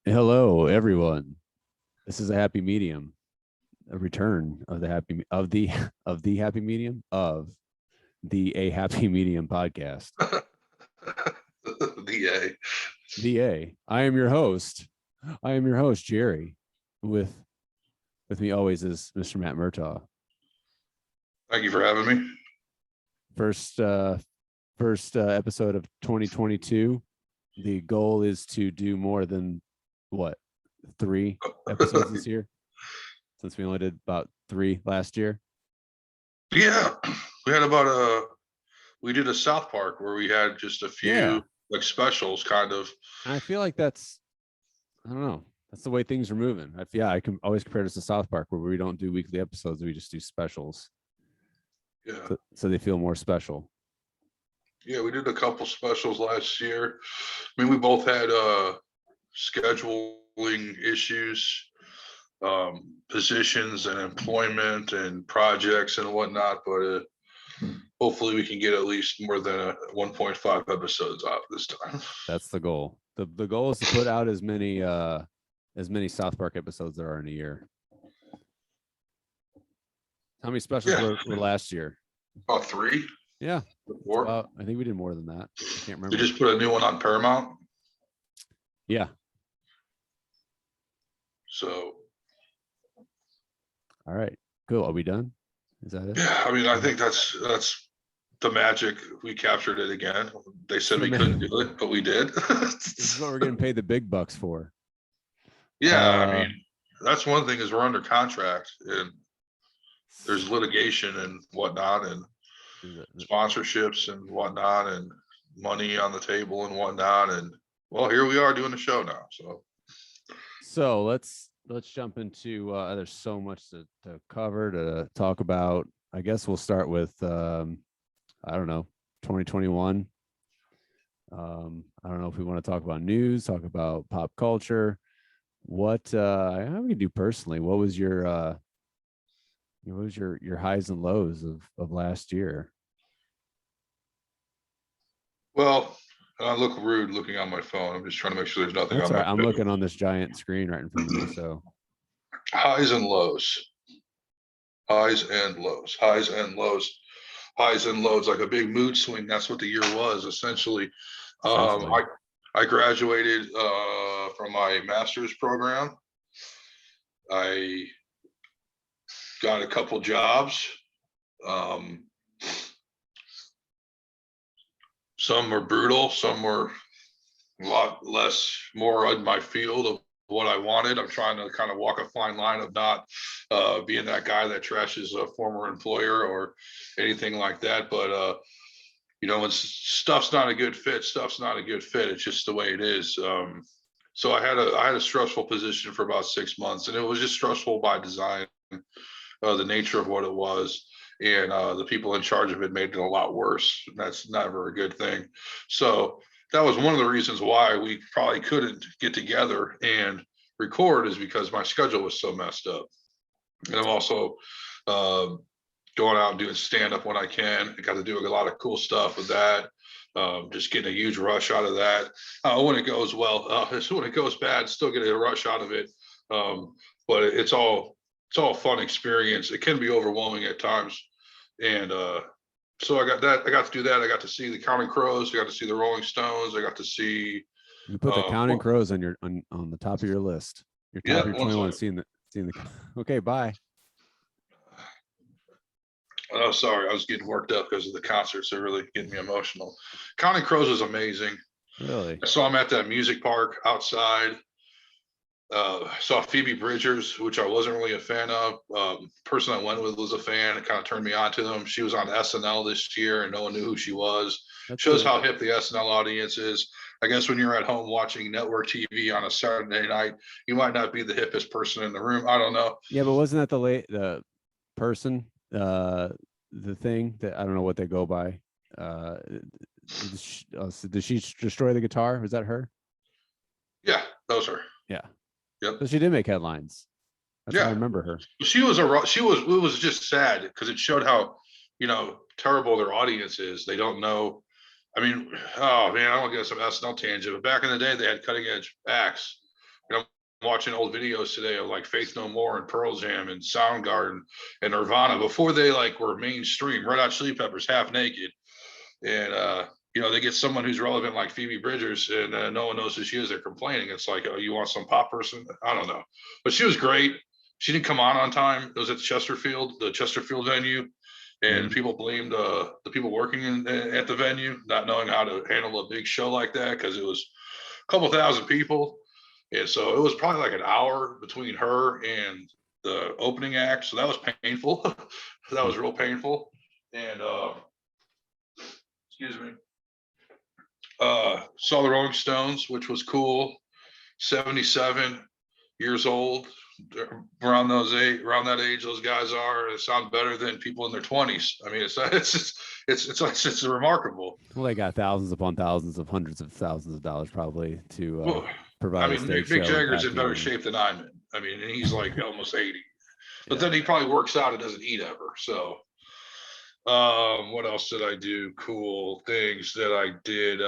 Hello, everyone. This is a happy medium, a return of the happy of the of the happy medium of the A Happy Medium podcast. The A. The A. I am your host. I am your host, Jerry. With me always is Mr. Matt Murtaugh. Thank you for having me. First episode of 2022. The goal is to do more than what 3 episodes this year, since we only did about 3 last year. Yeah, we did a South Park where we had just a few like specials, kind of. And I feel like I don't know, that's the way things are moving. I can always compare this to South Park, where we don't do weekly episodes, we just do specials. Yeah, so they feel more special. yeah, we did a couple specials last year. I mean, we both had scheduling issues, positions and employment and projects and whatnot, but hopefully we can get at least more than 1.5 episodes out this time. That's the goal. The goal is to put out as many South Park episodes there are in a year. How many specials were last year? About 3. Yeah. 4. I think we did more than that. I can't remember. We just put a new one on Paramount. Yeah. So. All right. Cool. Are we done? Is that it? Yeah, I mean, I think that's the magic. We captured it again. They said we couldn't do it, but we did. This is what we're getting paid the big bucks for. Yeah, I mean, that's one thing, is we're under contract and there's litigation and whatnot, and sponsorships and whatnot, and money on the table and whatnot. And well, here we are doing the show now. So let's jump into there's so much to cover, to talk about. I guess we'll start with I don't know, 2021. I don't know if we want to talk about news, talk about pop culture. What how we can do personally? What was your highs and lows of last year? Well, I look rude looking on my phone. I'm just trying to make sure there's nothing That's on all my right. I'm phone. looking on this giant screen right in front of me. So highs and lows. Highs and lows, highs and lows, highs and lows, like a big mood swing. That's what the year was, essentially. I graduated from my master's program. I got a couple jobs. Some were brutal, some were a lot more in my field of what I wanted. I'm trying to kind of walk a fine line of not being that guy that trashes a former employer or anything like that. But when stuff's not a good fit, stuff's not a good fit. It's just the way it is. So I had a stressful position for about 6 months, and it was just stressful by design. The nature of what it was, and the people in charge of it made it a lot worse. That's never a good thing. So that was one of the reasons why we probably couldn't get together and record, is because my schedule was so messed up. And I'm also going out and doing stand-up when I can. I got to do a lot of cool stuff with that. Just getting a huge rush out of that. When it goes well, when it goes bad, still getting a rush out of it. But it's all a fun experience. It can be overwhelming at times. And so I got to do that. I got to see the Counting Crows. I got to see the Rolling Stones. I got to see. You put the Counting Crows on on the top of your list. Your top of your 21. Seeing the. Okay, bye. Oh, sorry, I was getting worked up because of the concerts. They're really getting me emotional. Counting Crows was amazing. Really? I saw them at that music park outside. Saw Phoebe Bridgers, which I wasn't really a fan of. Person I went with was a fan. It kind of turned me on to them. She was on SNL this year, and no one knew who she was. Shows how hip the SNL audience is. I guess when you're at home watching network TV on a Saturday night, you might not be the hippest person in the room. I don't know. Yeah, but wasn't that the person, the thing that I don't know what they go by? Did she destroy the guitar? Was that her? Yeah, that was her. Yeah. Yep. So she did make headlines. That's how I remember her. It was just sad because it showed how, terrible their audience is. They don't know. I mean, oh man, I don't get some SNL tangent, but back in the day they had cutting edge acts. watching old videos today of like Faith No More and Pearl Jam and Soundgarden and Nirvana before they like were mainstream. Red Hot Chili Peppers, Half Naked, and they get someone who's relevant like Phoebe Bridgers, and no one knows who she is. They're complaining. It's like, oh, you want some pop person? I don't know, but she was great. She didn't come on time. It was at the Chesterfield venue, and people blamed the people working at the venue not knowing how to handle a big show like that because it was a couple thousand people, and so it was probably like an hour between her and the opening act. So that was painful. That was real painful, and excuse me. Saw the Rolling Stones, which was cool. 77 years old. Around that age, those guys are. They sound better than people in their 20s. I mean, it's remarkable. Well, they got thousands upon thousands of hundreds of thousands of dollars probably to Well, provide a stage Mick show. Jagger's in better backing. shape than I'm in. I mean, and he's like almost 80. But Yeah. then he probably works out and doesn't eat ever. So what else did I do? Cool things that I did.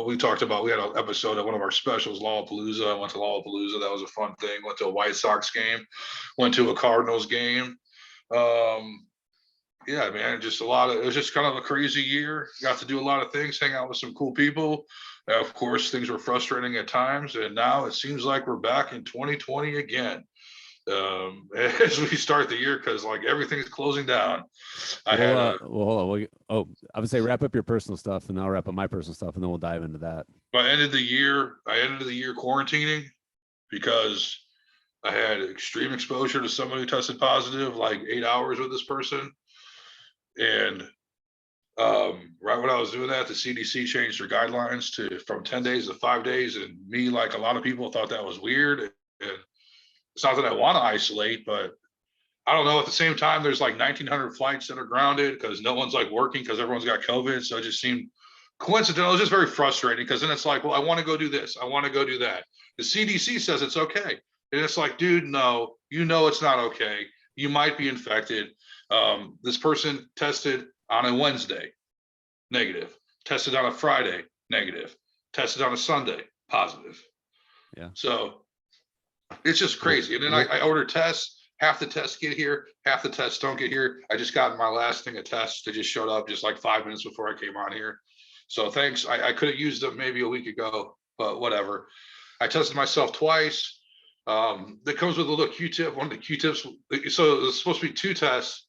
We talked about, we had an episode of one of our specials, Lollapalooza. I went to Lollapalooza. That was a fun thing. Went to a White Sox game, went to a Cardinals game. Yeah, man, just it was just kind of a crazy year. Got to do a lot of things, hang out with some cool people. Of course, things were frustrating at times. And now it seems like we're back in 2020 again. As we start the year, because like everything's closing down. Hold on. I would say wrap up your personal stuff, and I'll wrap up my personal stuff, and then we'll dive into that. I ended the year quarantining because I had extreme exposure to someone who tested positive, like 8 hours with this person. And right when I was doing that, the CDC changed their guidelines from 10 days to 5 days. And me, like a lot of people, thought that was weird. And it's not that I want to isolate, but I don't know. At the same time, there's like 1,900 flights that are grounded because no one's like working because everyone's got COVID. So it just seemed coincidental. It was just very frustrating because then it's like, well, I want to go do this. I want to go do that. The CDC says it's okay. And it's like, dude, no, it's not okay. You might be infected. This person tested on a Wednesday, negative. Tested on a Friday, negative. Tested on a Sunday, positive. Yeah. So it's just crazy. And then I order tests. Half the tests get here, half the tests don't get here. I just got my last thing of tests. They just showed up just like 5 minutes before I came on here. So thanks. I could have used them maybe a week ago, but whatever. I tested myself twice. That comes with a little Q-tip. One of the Q-tips. So it's supposed to be 2 tests,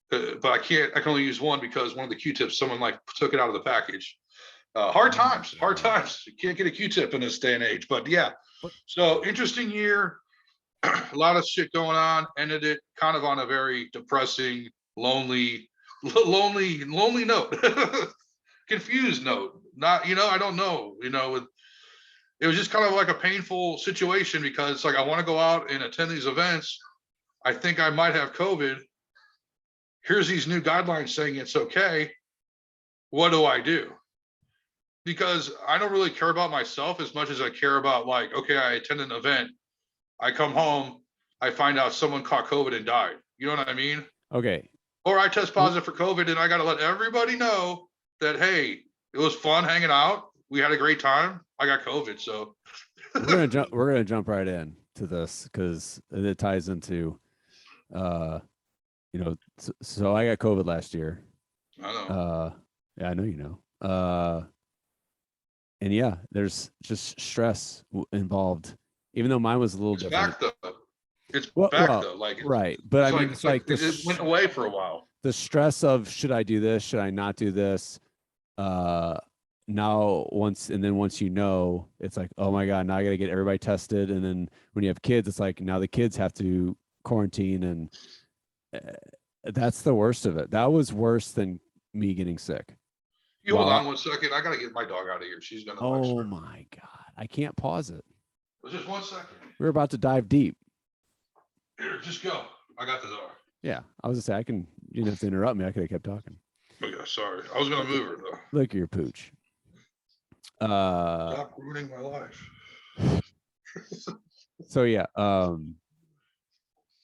but I can only use one because one of the Q-tips, someone like took it out of the package. Hard times. You can't get a Q-tip in this day and age, but yeah. So interesting year. A lot of shit going on. Ended it kind of on a very depressing, lonely note. Confused note. Not, I don't know. It was just kind of like a painful situation because it's like I want to go out and attend these events. I think I might have COVID. Here's these new guidelines saying it's okay. What do I do? Because I don't really care about myself as much as I care about like, okay, I attend an event. I come home, I find out someone caught COVID and died. You know what I mean? Okay. Or I test positive for COVID and I got to let everybody know that, hey, it was fun hanging out. We had a great time. I got COVID. So we're gonna jump right in to this because it ties into so I got COVID last year. I know. Yeah, I know and yeah, there's just stress involved. Even though mine was a little different. Back though. It's back though. Like right, but I mean, it's like it went away for a while. The stress of should I do this? Should I not do this? Now once it's like, oh my god, now I got to get everybody tested, and then when you have kids, it's like now the kids have to quarantine, and that's the worst of it. That was worse than me getting sick. You hold on 1 second. I gotta get my dog out of here. She's gonna. Oh my god, I can't pause it. Just 1 second. We're about to dive deep. Here, just go. I got the door. Yeah, I was gonna say you didn't have to interrupt me. I could have kept talking. Oh yeah, sorry. I was gonna move her though. Look at your pooch. Stop ruining my life. So yeah,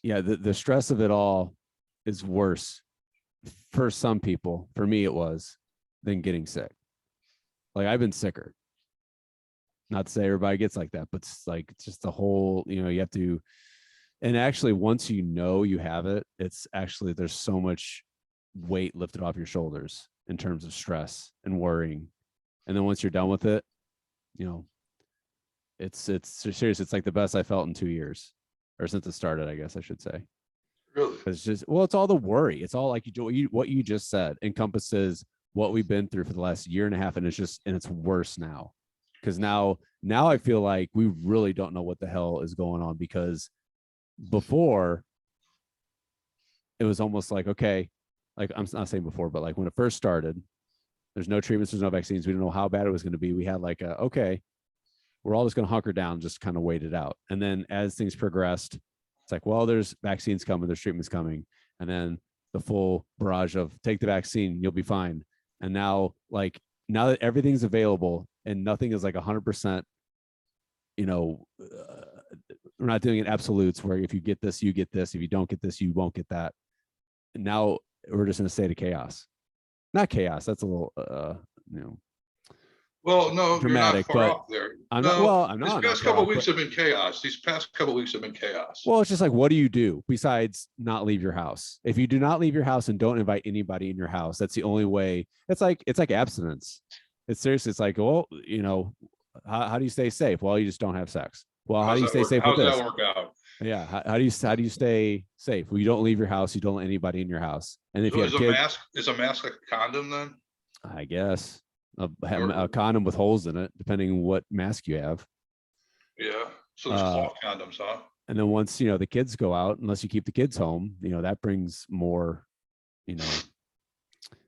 the stress of it all is worse for some people. For me, it was than getting sick. Like I've been sicker. Not to say everybody gets like that, but it's like, it's just the whole, you have to, and actually once you know you have it, it's actually, there's so much weight lifted off your shoulders in terms of stress and worrying. And then once you're done with it, you know, it's serious. It's like the best I felt in 2 years, or since it started, I guess I should say. Really? It's just, well, it's all the worry. It's all like what you just said encompasses what we've been through for the last year and a half. And it's worse now. Cause now I feel like we really don't know what the hell is going on, because before it was almost like, okay, like I'm not saying before, but like when it first started, there's no treatments, there's no vaccines. We didn't know how bad it was going to be. We had like okay, we're all just going to hunker down, just kind of wait it out. And then as things progressed, it's like, well, there's vaccines coming, there's treatments coming. And then the full barrage of take the vaccine, you'll be fine. And now that everything's available and nothing is like 100%, we're not doing it absolutes where if you get this, you get this. If you don't get this, you won't get that. And now we're just in a state of chaos. Not chaos. That's a little, Well, no, dramatic, you're not far but off there. I'm No, not. Well, I'm these not. past couple of weeks have been chaos. These past couple of weeks have been chaos. Well, it's just like, what do you do besides not leave your house? If you do not leave your house and don't invite anybody in your house, that's the only way. It's like abstinence. It's seriously. It's like, well, how do you stay safe? Well, you just don't have sex. Well, how do you stay safe with How's this? that work out? Yeah. How do you stay safe? Well, you don't leave your house. You don't let anybody in your house. And if you have kids, is a mask like a condom then? I guess a condom with holes in it, depending on what mask you have. Yeah. So there's cloth condoms, huh? And then once, the kids go out, unless you keep the kids home, that brings more,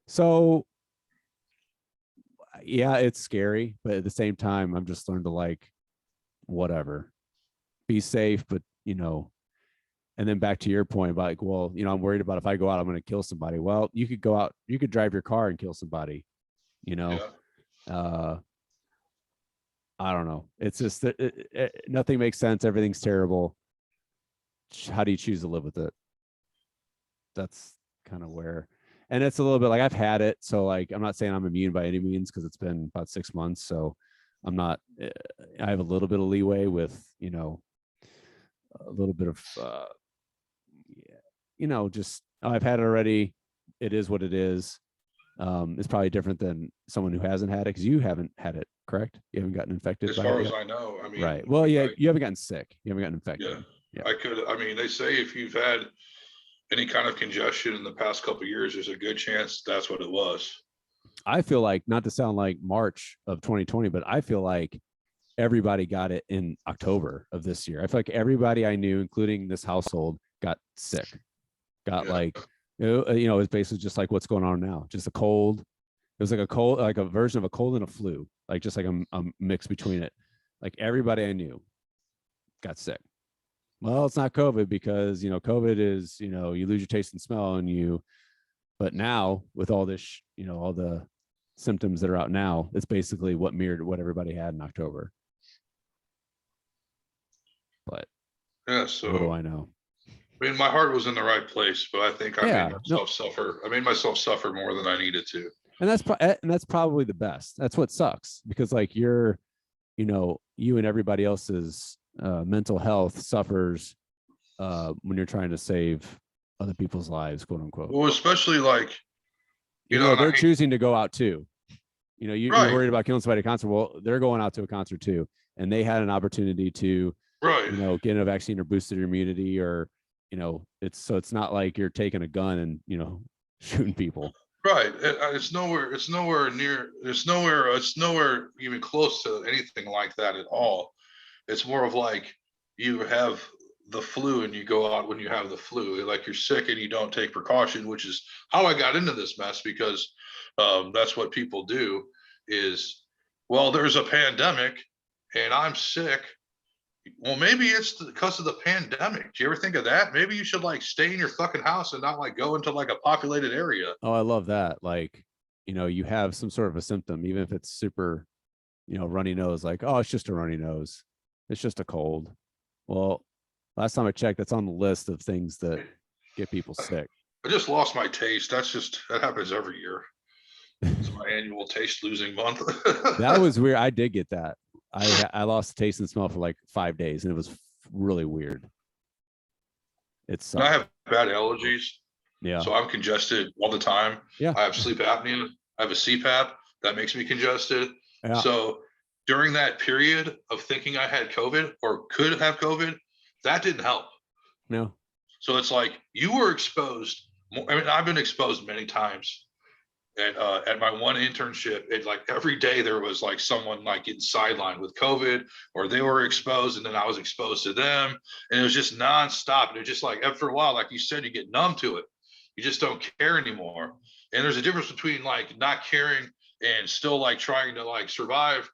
So yeah, it's scary, but at the same time, I'm just learned to like, whatever, be safe, but and then back to your point about like, well, I'm worried about if I go out, I'm going to kill somebody. Well, you could go out, you could drive your car and kill somebody, Yeah. I don't know. It's just that nothing makes sense. Everything's terrible. How do you choose to live with it? That's kind of where, and it's a little bit like I've had it. So like, I'm not saying I'm immune by any means, because it's been about 6 months. So I'm not, I have a little bit of leeway with, a little bit of, just, I've had it already. It is what it is. It's probably different than someone who hasn't had it, because you haven't had it, correct? You haven't gotten infected As by far it as yet? I know, I mean, Right. Well, yeah, you haven't gotten sick. You haven't gotten infected. yeah, I mean, they say if you've had any kind of congestion in the past couple of years, there's a good chance that's what it was. I feel like, not to sound like March of 2020, but I feel like everybody got it in October of this year. I feel like everybody I knew, including this household, got sick. Got like, it's basically just like what's going on now. Just a cold. It was like a cold, like a version of a cold and a flu, like just like a mix between it. Like everybody I knew got sick. Well, it's not COVID, because, COVID is, you lose your taste and smell but now with all this, all the symptoms that are out now, it's basically what mirrored what everybody had in October. But yeah, so what do I know? I mean, my heart was in the right place, but I think I Yeah, made myself suffer. I made myself suffer more than I needed to. And that's probably the best. That's what sucks, because like you and everybody else's mental health suffers when you're trying to save other people's lives, quote unquote. Well, especially like, they're choosing to go out too. You're Right. worried about killing somebody at a concert. Well, they're going out to a concert too, and they had an opportunity to, right, get a vaccine or boosted immunity, or it's not like you're taking a gun and shooting people. right. It's nowhere near. It's nowhere even close to anything like that at all. It's more of like you have the flu and you go out when you have the flu, like you're sick and you don't take precaution, which is how I got into this mess, because that's what people do is, well, there's a pandemic and I'm sick. Well, maybe it's because of the pandemic. Do you ever think of that? Maybe you should like stay in your fucking house and not like go into like a populated area. Oh, I love that. Like, you have some sort of a symptom, even if it's super, runny nose, like, oh, it's just a runny nose. It's just a cold. Well, last time I checked, that's on the list of things that get people sick. I just lost my taste. That happens every year. It's my annual taste losing month. That was weird. I did get that. I lost the taste and smell for like 5 days, and it was really weird. It's And I have bad allergies, yeah, so I'm congested all the time. yeah, I have sleep apnea. I have a CPAP that makes me congested. yeah. So during that period of thinking I had COVID or could have COVID, that didn't help. No, So it's like you were exposed. I mean, I've been exposed many times at my one internship. It like every day there was like someone like getting sidelined with COVID, or they were exposed, and then I was exposed to them, and it was just nonstop. And it just like after a while, like you said, you get numb to it. You just don't care anymore. And there's a difference between like not caring and still like trying to like survive,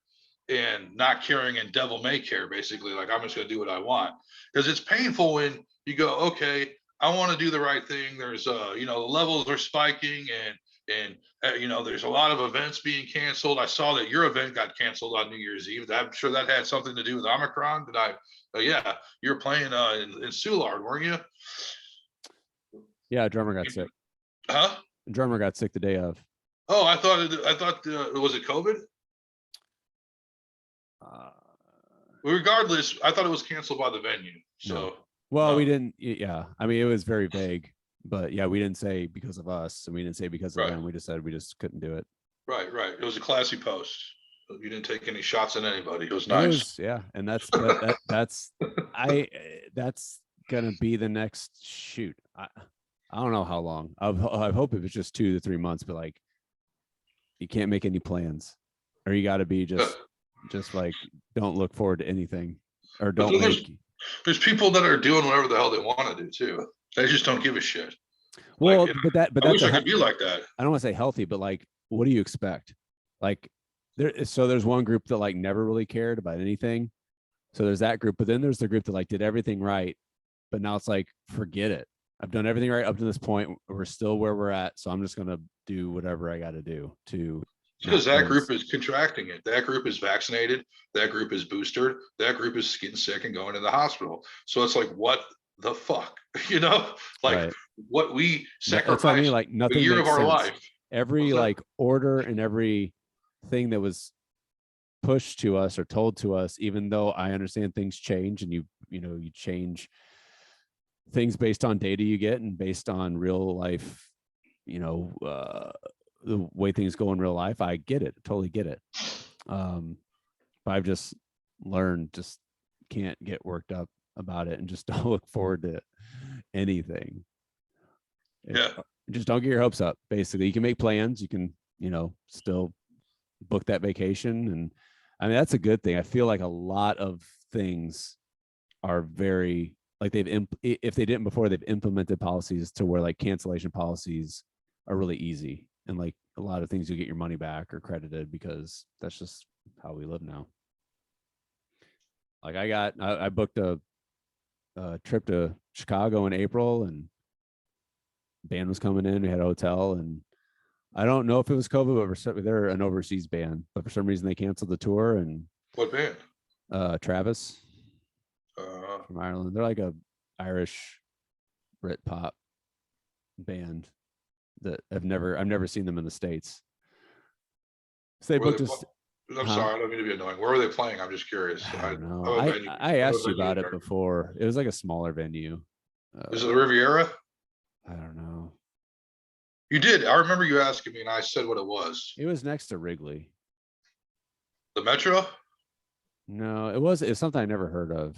and not caring and devil may care, basically. Like I'm just gonna do what I want. Because it's painful when you go, okay, I want to do the right thing. There's the levels are spiking, and there's a lot of events being canceled. I saw that your event got canceled on New Year's Eve. I'm sure that had something to do with Omicron. Did I? Yeah, you were playing in Soulard, weren't you? yeah, drummer got sick. Huh? Drummer got sick the day of. Oh, I thought was it COVID? Uh, Regardless, I thought it was canceled by the venue. So well, no. we didn't. Yeah, I mean, it was very vague, but yeah, we didn't say because of us, and we didn't say because of Right. them. We just said we just couldn't do it. Right. It was a classy post. You didn't take any shots at anybody. It was It nice. was, yeah, and that's that's gonna be the next shoot. I don't know how long. I hope it was just 2 to 3 months, but like, you can't make any plans, or you got to be just like, don't look forward to anything, or But don't there's- make. There's people that are doing whatever the hell they want to do too. They just don't give a shit. Well, Like, but I that's wish I could be like that. I don't want to say healthy, but like, what do you expect? Like, there's one group that like never really cared about anything. So there's that group, but then there's the group that like did everything right, but now it's like, forget it. I've done everything right up to this point. We're still where we're at, so I'm just gonna do whatever I got to do to. Because that group is contracting it. That group is vaccinated. That group is boosted. That group is getting sick and going to the hospital. So it's like, what the fuck? Like Right. what we That's what I sacrificed mean. Like, a nothing year makes of our sense. life. Every What's that? like order and every thing that was pushed to us or told to us, even though I understand things change, and you change things based on data you get and based on real life, the way things go in real life. I get it, totally get it. But I've just learned, just can't get worked up about it, and just don't look forward to anything. Yeah. Just don't get your hopes up. Basically, you can make plans, you can still book that vacation, and I mean, that's a good thing. I feel like a lot of things are very like, if they didn't before, they've implemented policies to where like cancellation policies are really easy, and like a lot of things you get your money back or credited, because that's just how we live now. Like I booked a trip to Chicago in April, and band was coming in. We had a hotel, and I don't know if it was COVID, but they're an overseas band, but for some reason they canceled the tour. And What band? Travis Uh, from Ireland. They're like a Irish Brit pop band that I've never seen them in the States. So they where booked they us. I'm sorry, I don't mean to be annoying. Where were they playing? I'm just curious. I don't know. I'm a venue- I I'm a asked you venue about it nerd. before. It was like a smaller venue. Is it the Riviera? I don't know. You did. I remember you asking me, and I said what it was. It was next to Wrigley. The Metro? No, it's something I never heard of.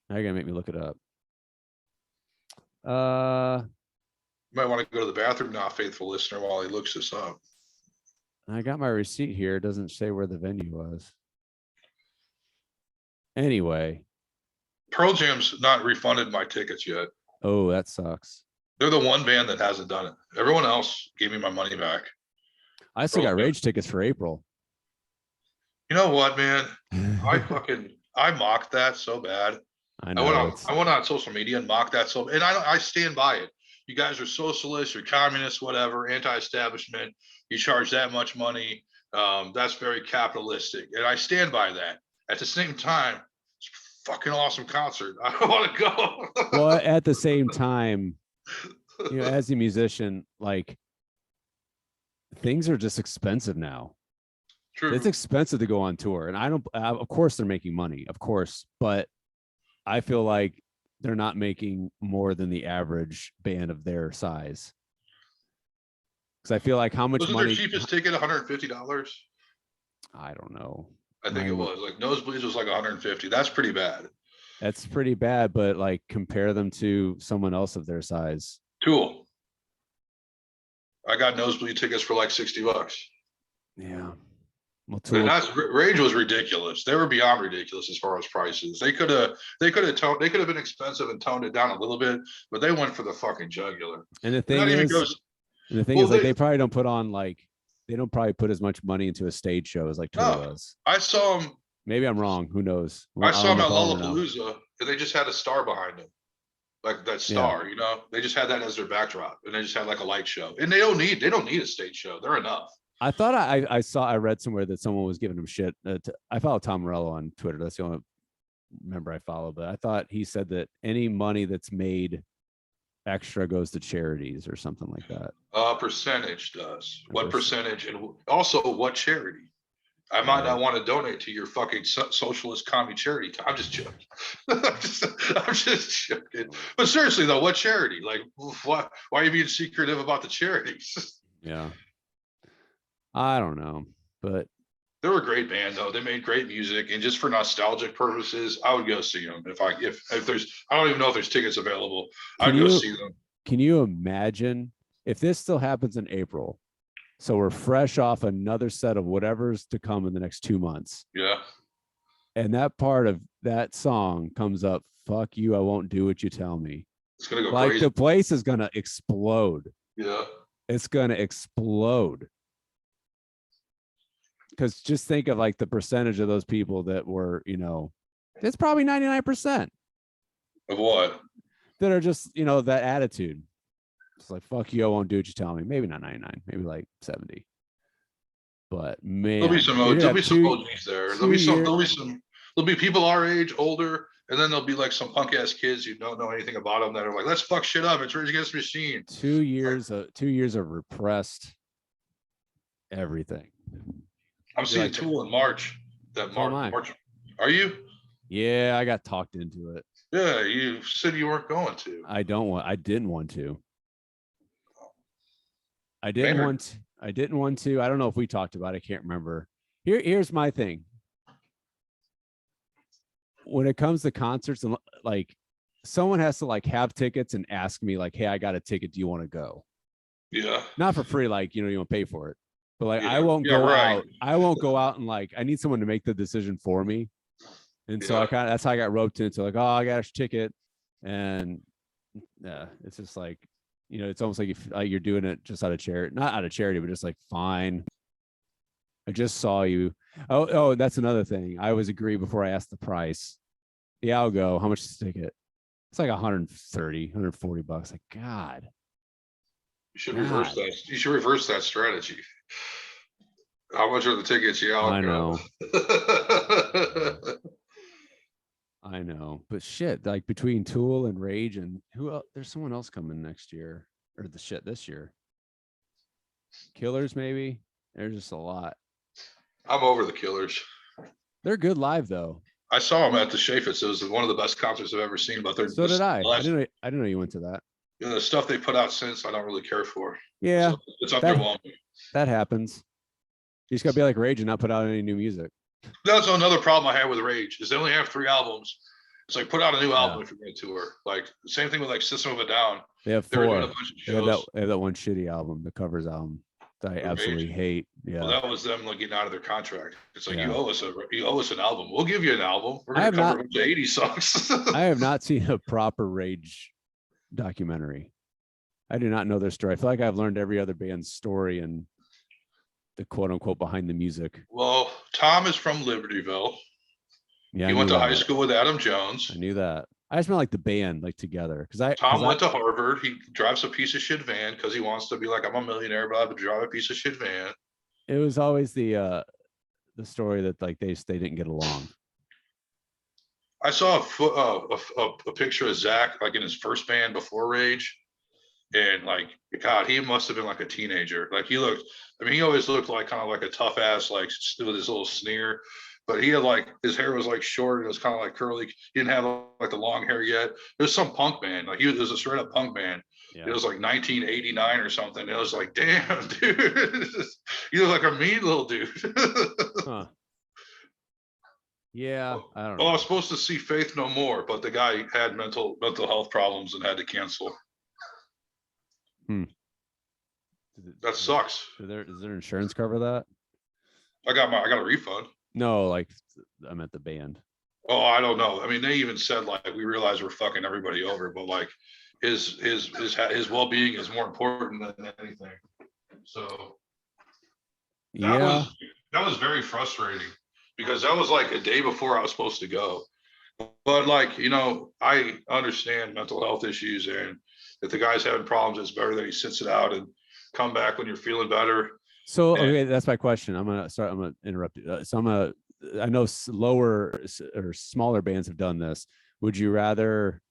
Now you're gonna make me look it up. You might want to go to the bathroom now, faithful listener, while he looks this up. I got my receipt here. It doesn't say where the venue was. Anyway. Pearl Jam's not refunded my tickets yet. Oh, that sucks. They're the one band that hasn't done it. Everyone else gave me my money back. I still Pearl got Jam. Rage tickets for April. You know what, man? I mocked that so bad. I I know. went on social media and mocked that and I stand by it. You guys are socialists, you're communists, whatever, anti-establishment. You charge that much money. That's very capitalistic, and I stand by that. At the same time, it's a fucking awesome concert. I don't want to go. Well, at the same time, as a musician, like, things are just expensive now. True. It's expensive to go on tour, and I don't. Of course, they're making money, of course, but I feel like they're not making more than the average band of their size. Because I feel like how much Wasn't their money? cheapest ticket $150? I don't know. I think it was like nosebleeds was like 150. That's pretty bad. That's pretty bad, but like compare them to someone else of their size. Tool. I got nosebleed tickets for like $60. Yeah. Well, And that's Rage was ridiculous. They were beyond ridiculous as far as prices. They could have been expensive and toned it down a little bit, but they went for the fucking jugular. and the And thing that even is, goes. and the thing Well, is, like they probably don't put on like they don't probably put as much money into a stage show as like Tool No. does. I saw them. Maybe I'm wrong. Who knows? I saw them at know if I'll ever know. Lollapalooza, and they just had a star behind them, like that star. You know, they just had that as their backdrop, and they just had like a light show. And they don't need a stage show. They're enough. I thought I read somewhere that someone was giving him shit. I follow Tom Morello on Twitter. That's the only member I follow. But I thought he said that any money that's made extra goes to charities or something like that. Percentage does. What percentage, and also what charity? I might not want to donate to your fucking socialist commie charity. I'm just joking. I'm just joking. But seriously though, what charity? Like, why are you being secretive about the charities? Yeah. I don't know, but they were a great band though. They made great music, and just for nostalgic purposes, I would go see them. If there's, I don't even know if there's tickets available. I'd go see them. Can you imagine if this still happens in April? So we're fresh off another set of whatever's to come in the next 2 months. Yeah. And that part of that song comes up, fuck you, I won't do what you tell me. It's gonna go like crazy. The place is gonna explode. Yeah. It's gonna explode. Because just think of like the percentage of those people that were, it's probably 99%. Of what? That are just, that attitude. It's like, fuck you, I won't do what you tell me. Maybe not 99, maybe like 70. But man, there'll be some OGs there. There'll be people our age, older, and then there'll be like some punk ass kids who don't know anything about them that are like, let's fuck shit up. It's Rage Against the Machine. 2 years of repressed everything. I'm seeing Tool in March. March. Are you? Yeah, I got talked into it. Yeah, you said you weren't going to. I didn't want to. I didn't want to. I don't know if we talked about it. I can't remember. Here's my thing. When it comes to concerts, and like someone has to like have tickets and ask me like, hey, I got a ticket. Do you want to go? Yeah. Not for free. Like, you want to pay for it. But like, I won't go out. I won't go out and like, I need someone to make the decision for me. And so that's how I got roped into like, oh, I got a ticket. And yeah, it's just like, it's almost like you're doing it just out of charity, not out of charity, but just like, fine. I just saw you. Oh, that's another thing. I always agree before I ask the price. Yeah, I'll go. How much is the ticket? It's like 130, 140 bucks. Like, God. You should reverse that. You should reverse that strategy. How much are the tickets? Yeah, I know. I know, but shit, like between Tool and Rage and who else? There's someone else coming next year or this year. Killers, maybe. There's just a lot. I'm over the Killers. They're good live though. I saw them at the Chaffetz. It was one of the best concerts I've ever seen. But so did I. I didn't know you went to that. Yeah, the stuff they put out since I don't really care for. Yeah, so it's underwhelming. That happens. You just gotta be like Rage and not put out any new music. That's another problem I have with Rage is they only have 3 albums. It's like put out a new album if you're going to tour. Like same thing with like System of a Down. They have 4. They have that one shitty album, the covers album that I absolutely hate. Yeah, well, that was them like getting out of their contract. It's like you owe us an album. We'll give you an album. We're going to cover the 80 songs. I have not seen a proper Rage documentary. I do not know their story. I feel like I've learned every other band's story and the quote unquote behind the music. Well, Tom is from Libertyville. Yeah, he went to high school with Adam Jones. I knew that. I just meant like the band, like together. Tom went to Harvard. He drives a piece of shit van because he wants to be like, I'm a millionaire, but I have to drive a piece of shit van. It was always the story that like they didn't get along. I saw a picture of Zach like in his first band before Rage, And like, God, he must have been like a teenager. Like he looked, I mean, he always looked like kind of like a tough ass, like with his little sneer. But he had like his hair was like short and it was kind of like curly. He didn't have like the long hair yet. It was some punk band. Like it was a straight up punk band. It Yeah. was like 1989 or something. It was like, damn, dude, you look like a mean little dude. Huh. Yeah. I don't Oh, I know. was supposed to see Faith No More, but the guy had mental health problems and had to cancel. That sucks. Does their insurance cover that? I got a refund. No, like I meant the band. Oh, I don't know. I mean, they even said like we realize we're fucking everybody over, but like his well being is more important than anything. So Yeah. that was very frustrating because that was like a day before I was supposed to go. But like, you know, I understand mental health issues, and if the guy's having problems, it's better that he sits it out and come back when you're feeling better. So And okay, that's my question. I'm gonna interrupt you. I know lower or smaller bands have done this. Would you rather,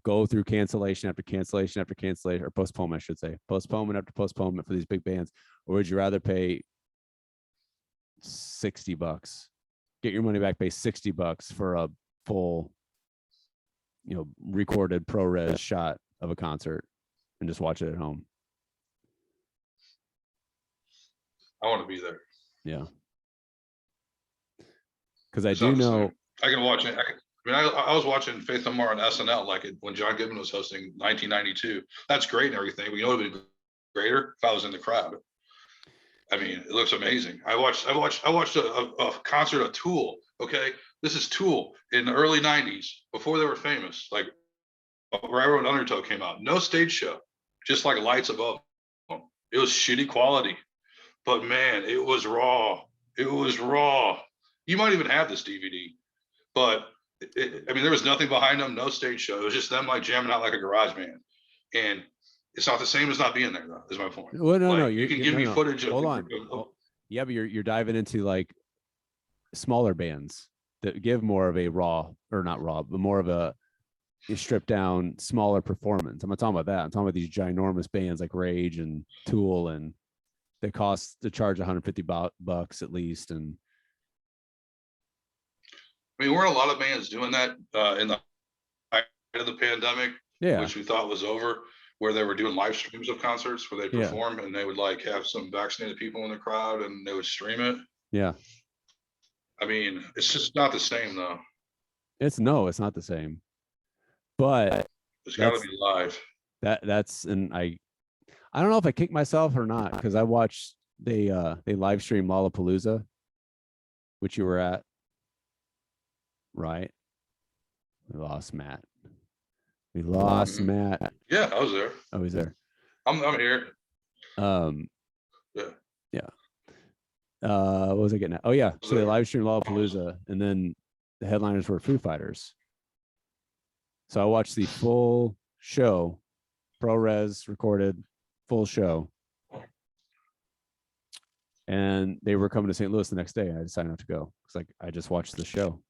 go through cancellation after cancellation after cancellation, or postponement, I should say, postponement after postponement for these big bands, or would you rather pay $60, get your money back, pay $60 for a full, recorded ProRes shot of a concert and just watch it at home? I want to be there. Yeah. Because I It's do not the same. know. I can watch it. I was watching Faith No More on SNL like when John Gibbon was hosting 1992. That's great and everything. But you know, it'd be greater if I was in the crowd. I mean, it looks amazing. I watched a concert of Tool. Okay, this is Tool in the early 90s before they were famous. Like Railroad and Undertow came out. No stage show, just like lights above them. It was shitty quality, but man, it was raw. It was raw. You might even have this DVD, but I mean, there was nothing behind them, no stage show. It was just them like jamming out like a garage band. And it's not the same as not being there, though, is my point. Well, no, no, Like, you can give me no. footage of. Hold on. Yeah, but you're diving into like smaller bands that give more of a raw, or not raw, but more of a stripped down, smaller performance. I'm not talking about that. I'm talking about these ginormous bands like Rage and Tool, and they cost to charge $150 at least. And I mean, weren't a lot of bands doing that in the height of the pandemic, yeah, which we thought was over, where they were doing live streams of concerts where they perform and they would like have some vaccinated people in the crowd and they would stream it. Yeah. I mean, it's just not the same though. It's not the same, but it's got to be live. And I don't know if I kicked myself or not, because I watched they live stream Lollapalooza, which you were at, right? We lost Matt. Matt. Yeah, I was there. Oh, he's there. I'm here. Yeah. What was I getting at? Oh yeah. So they live streamed Lollapalooza, and then the headliners were Foo Fighters. So I watched the full show, ProRes recorded full show. And they were coming to St. Louis the next day. I decided not to go. It's like I just watched the show.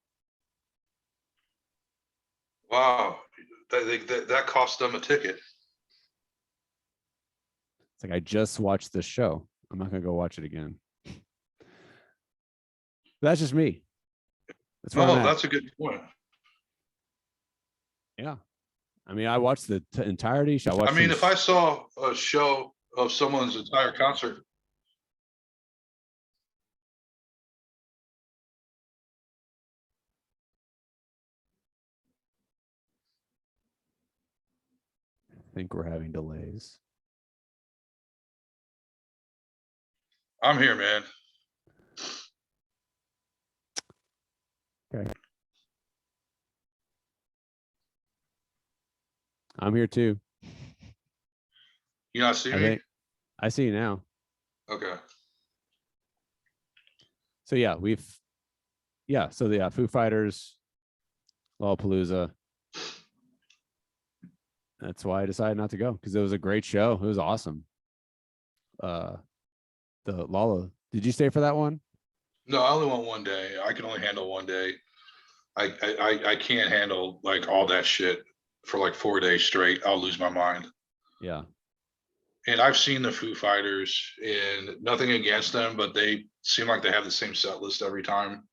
Wow. That cost them a ticket. It's like I just watched the show. I'm not gonna go watch it again. That's just me. That's a good point. Yeah. I mean, I watched the entirety. I mean, if I saw a show of someone's entire concert. I think we're having delays. I'm here, man. Okay. I'm here too. You not see me? I see you now. Okay. So yeah, so the Foo Fighters, Lollapalooza. That's why I decided not to go, because it was a great show. It was awesome. The Lolla. Did you stay for that one? No, I only went one day. I can only handle one day. I can't handle like all that shit. for like 4 days straight, I'll lose my mind. Yeah. And I've seen the Foo Fighters, and nothing against them, but they seem like they have the same set list every time.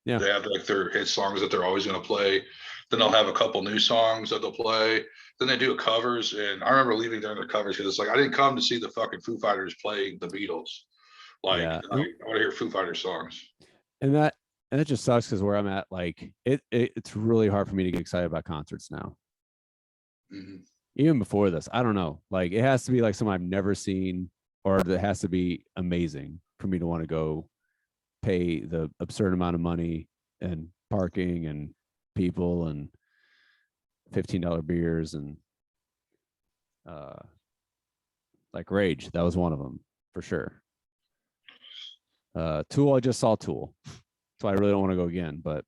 Yeah. They have like their hit songs that they're always going to play. Then they'll have a couple new songs that they'll play. Then they do covers. And I remember leaving during the covers because it's like, I didn't come to see the fucking Foo Fighters play the Beatles. Like, Yeah. I want to hear Foo Fighters songs. And that just sucks because where I'm at, like it's really hard for me to get excited about concerts now. Mhm. Even before this, I don't know. Like it has to be like something I've never seen, or it has to be amazing for me to want to go pay the absurd amount of money and parking and people and $15 beers and like Rage. That was one of them for sure. Tool, I just saw Tool, so I really don't want to go again. But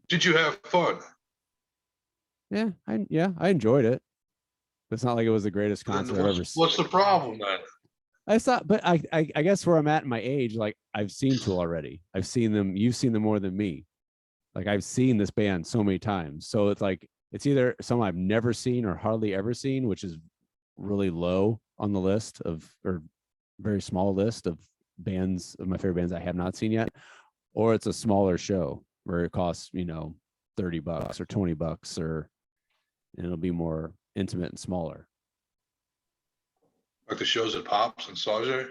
Did you have fun? yeah, I enjoyed it. It's not like it was the greatest concert I've ever seen. What's the problem then? I thought, but I guess where I'm at in my age, like I've seen Tool already. I've seen them. You've seen them more than me. Like I've seen this band so many times. So it's like it's either someone I've never seen or hardly ever seen, which is really low on the list of, or very small list of bands, of my favorite bands I have not seen yet, or it's a smaller show where it costs, $30 or $20, or and it'll be more intimate and smaller. Like the shows at Pops and Sauger?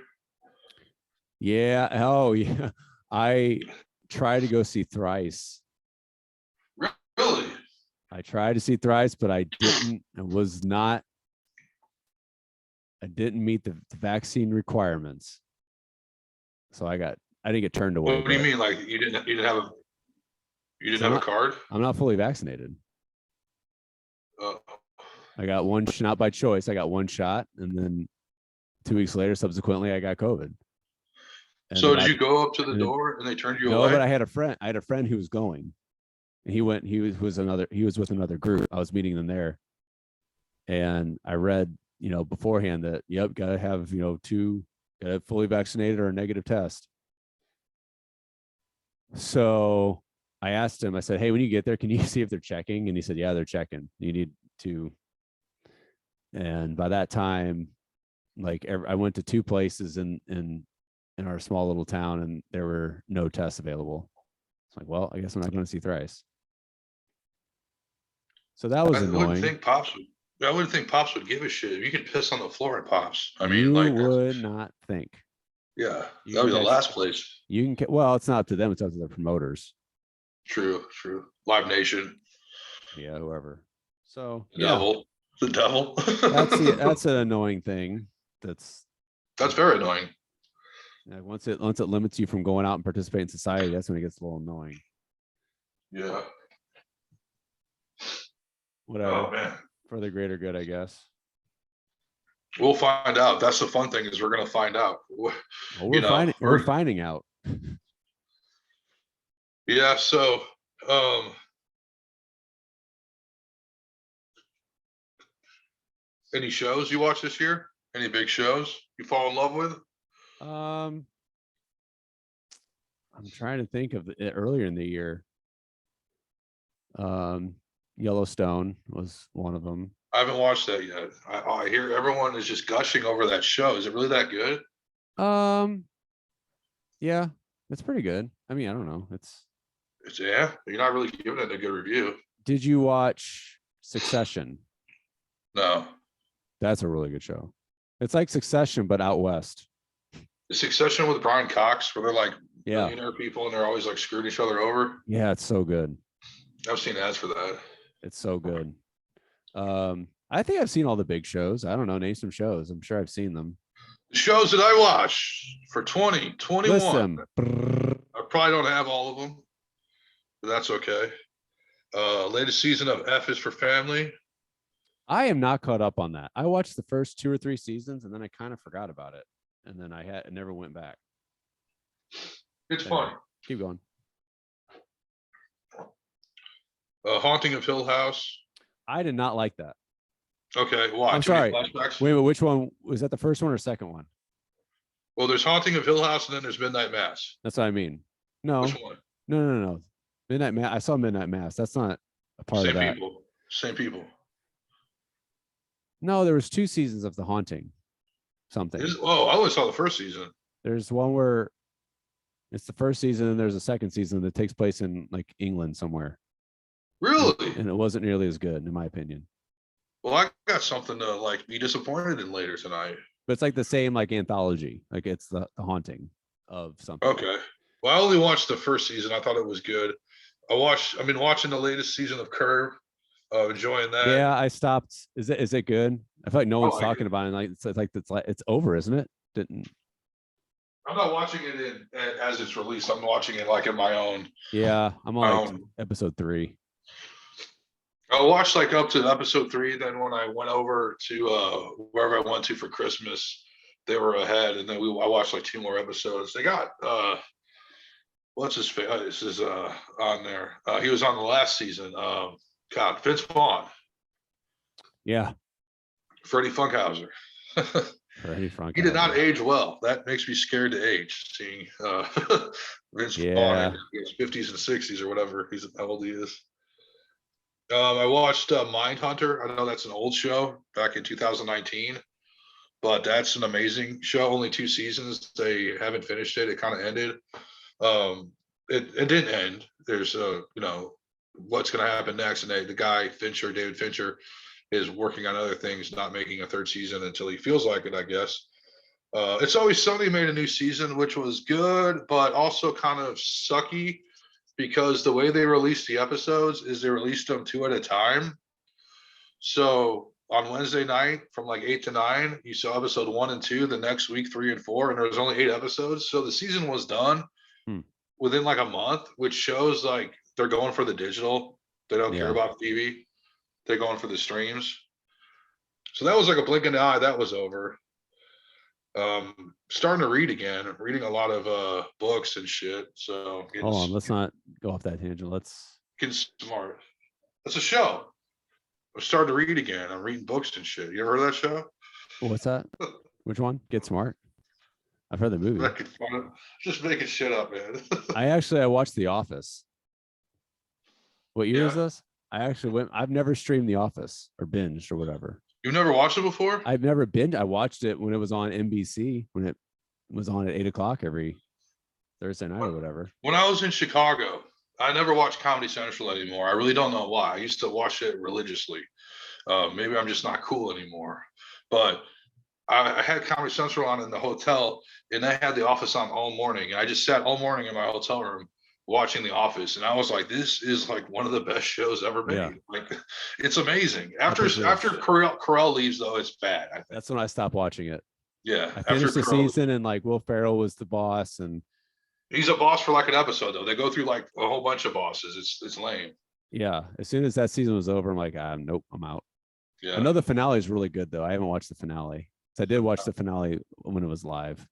Yeah. Oh yeah. I tried to go see Thrice. Really? I tried to see Thrice, but I didn't. I didn't meet the vaccine requirements. So I didn't get turned away. What do you mean? Like you didn't have a card? I'm not fully vaccinated. Uh, I got one, not by choice. I got one shot, and then 2 weeks later, subsequently, I got COVID. And so did you go up to the door and they turned you away? No, but I had a friend who was going. And he went. He was with another group. I was meeting them there, and I read, beforehand that gotta have gotta have fully vaccinated or a negative test. So I asked him. I said, "Hey, when you get there, can you see if they're checking?" And he said, "Yeah, they're checking. You need to." And by that time, like I went to 2 places in our small little town, and there were no tests available. It's like, well, I guess I'm not going to see Thrice. So that was annoying. I wouldn't think Pops would give a shit. If you could piss on the floor at Pops. I mean, you like would not think. Yeah, that'd be the last place. You can. Well, it's not up to them. It's up to the promoters. True. Live Nation. Yeah, whoever. So The devil. That's an annoying thing. That's very annoying. Once it limits you from going out and participating in society, that's when it gets a little annoying. Yeah. Whatever. Oh man. For the greater good, I guess. We'll find out. That's the fun thing, is we're gonna find out. Well, we're finding out. Yeah. So, any shows you watch this year? Any big shows you fall in love with? I'm trying to think of it earlier in the year. Yellowstone was one of them. I haven't watched that yet. I hear everyone is just gushing over that show. Is it really that good? Yeah, it's pretty good. I mean, I don't know. It's you're not really giving it a good review. Did you watch Succession? No. That's a really good show. It's like Succession, but out west. The Succession with Brian Cox, where they're like Yeah. millionaire people and they're always like screwing each other over. Yeah, it's so good. I've seen ads for that. It's so good. I think I've seen all the big shows. I don't know, name some shows. I'm sure I've seen them. The shows that I watched for 2021. Listen. I probably don't have all of them, but that's okay. Latest season of F is for Family. I am not caught up on that. I watched the first 2 or 3 seasons and then I kind of forgot about it. And then I never went back. It's fun. Keep going. Haunting of Hill House. I did not like that. Okay, why? I'm sorry. Wait, which one was that? The first one or second one? Well, there's Haunting of Hill House and then there's Midnight Mass. That's what I mean. No. Which one? No. Midnight Mass. I saw Midnight Mass. That's not a part of Same that. people. Same people. No, there was 2 seasons of The Haunting. Something. Oh, I only saw the first season. There's one where it's the first season and there's a second season that takes place in like England somewhere. Really? And it wasn't nearly as good, in my opinion. Well, I got something to like be disappointed in later tonight. But it's like the same like anthology. Like it's the haunting of something. Okay. Well, I only watched the first season. I thought it was good. I've been watching the latest season of Curb. Enjoying that. Yeah, I stopped. Is it good? I feel like no one's like talking it. about it. Like it's over, isn't it? Didn't. I'm not watching it as it's released. I'm watching it like in my own. Yeah, I'm on like Um, episode 3. I watched like up to episode 3. Then when I went over to wherever I went to for Christmas, they were ahead, and then I watched like 2 more episodes. They got what's his face? This is on there. He was on the last season. God, Vince Vaughn, Yeah, Freddie Funkhauser. Freddie Frank. He did not age well. That makes me scared to age. Seeing Vince Vaughn in his 50s and 60s or whatever how old he is. I watched Mindhunter. I know that's an old show back in 2019, but that's an amazing show. Only 2 seasons. They haven't finished it. It kind of ended. It didn't end. There's what's going to happen next, and the guy David Fincher, is working on other things, not making a 3rd season until he feels like it, I guess. It's Always Sunny made a new season, which was good, but also kind of sucky because the way they released the episodes is they released them 2 at a time. So on Wednesday night from like 8 to 9, you saw episode 1 and 2. The next week, 3 and 4, and there was only 8 episodes. So the season was done within like a month, which shows like they're going for the digital. They don't care about TV. They're going for the streams. So that was like a blink in the eye. That was over. Starting to read again, reading a lot of books and shit. So hold on, let's not go off that tangent. Let's get smart. That's a show. I'm starting to read again. I'm reading books and shit. You ever heard of that show? What's that? Which one? Get Smart. I've heard the movie. Just making shit up, man. I watched The Office. What year is this? I've never streamed The Office or binged or whatever. You've never watched it before? I've never been. I watched it when it was on NBC, when it was on at 8:00 every Thursday night or whatever. When I was in Chicago, I never watch Comedy Central anymore. I really don't know why. I used to watch it religiously. Maybe I'm just not cool anymore. But I had Comedy Central on in the hotel, and they had The Office on all morning. And I just sat all morning in my hotel room watching The Office, and I was like, "This is like one of the best shows ever made. Yeah. Like, it's amazing." After Carell leaves, though, it's bad. I think. That's when I stopped watching it. Yeah, I finished the season, and like Will Ferrell was the boss, and he's a boss for like an episode though. They go through like a whole bunch of bosses. It's lame. Yeah, as soon as that season was over, I'm like, nope, I'm out. Yeah, I know the finale is really good though. I haven't watched the finale. So I did watch the finale when it was live.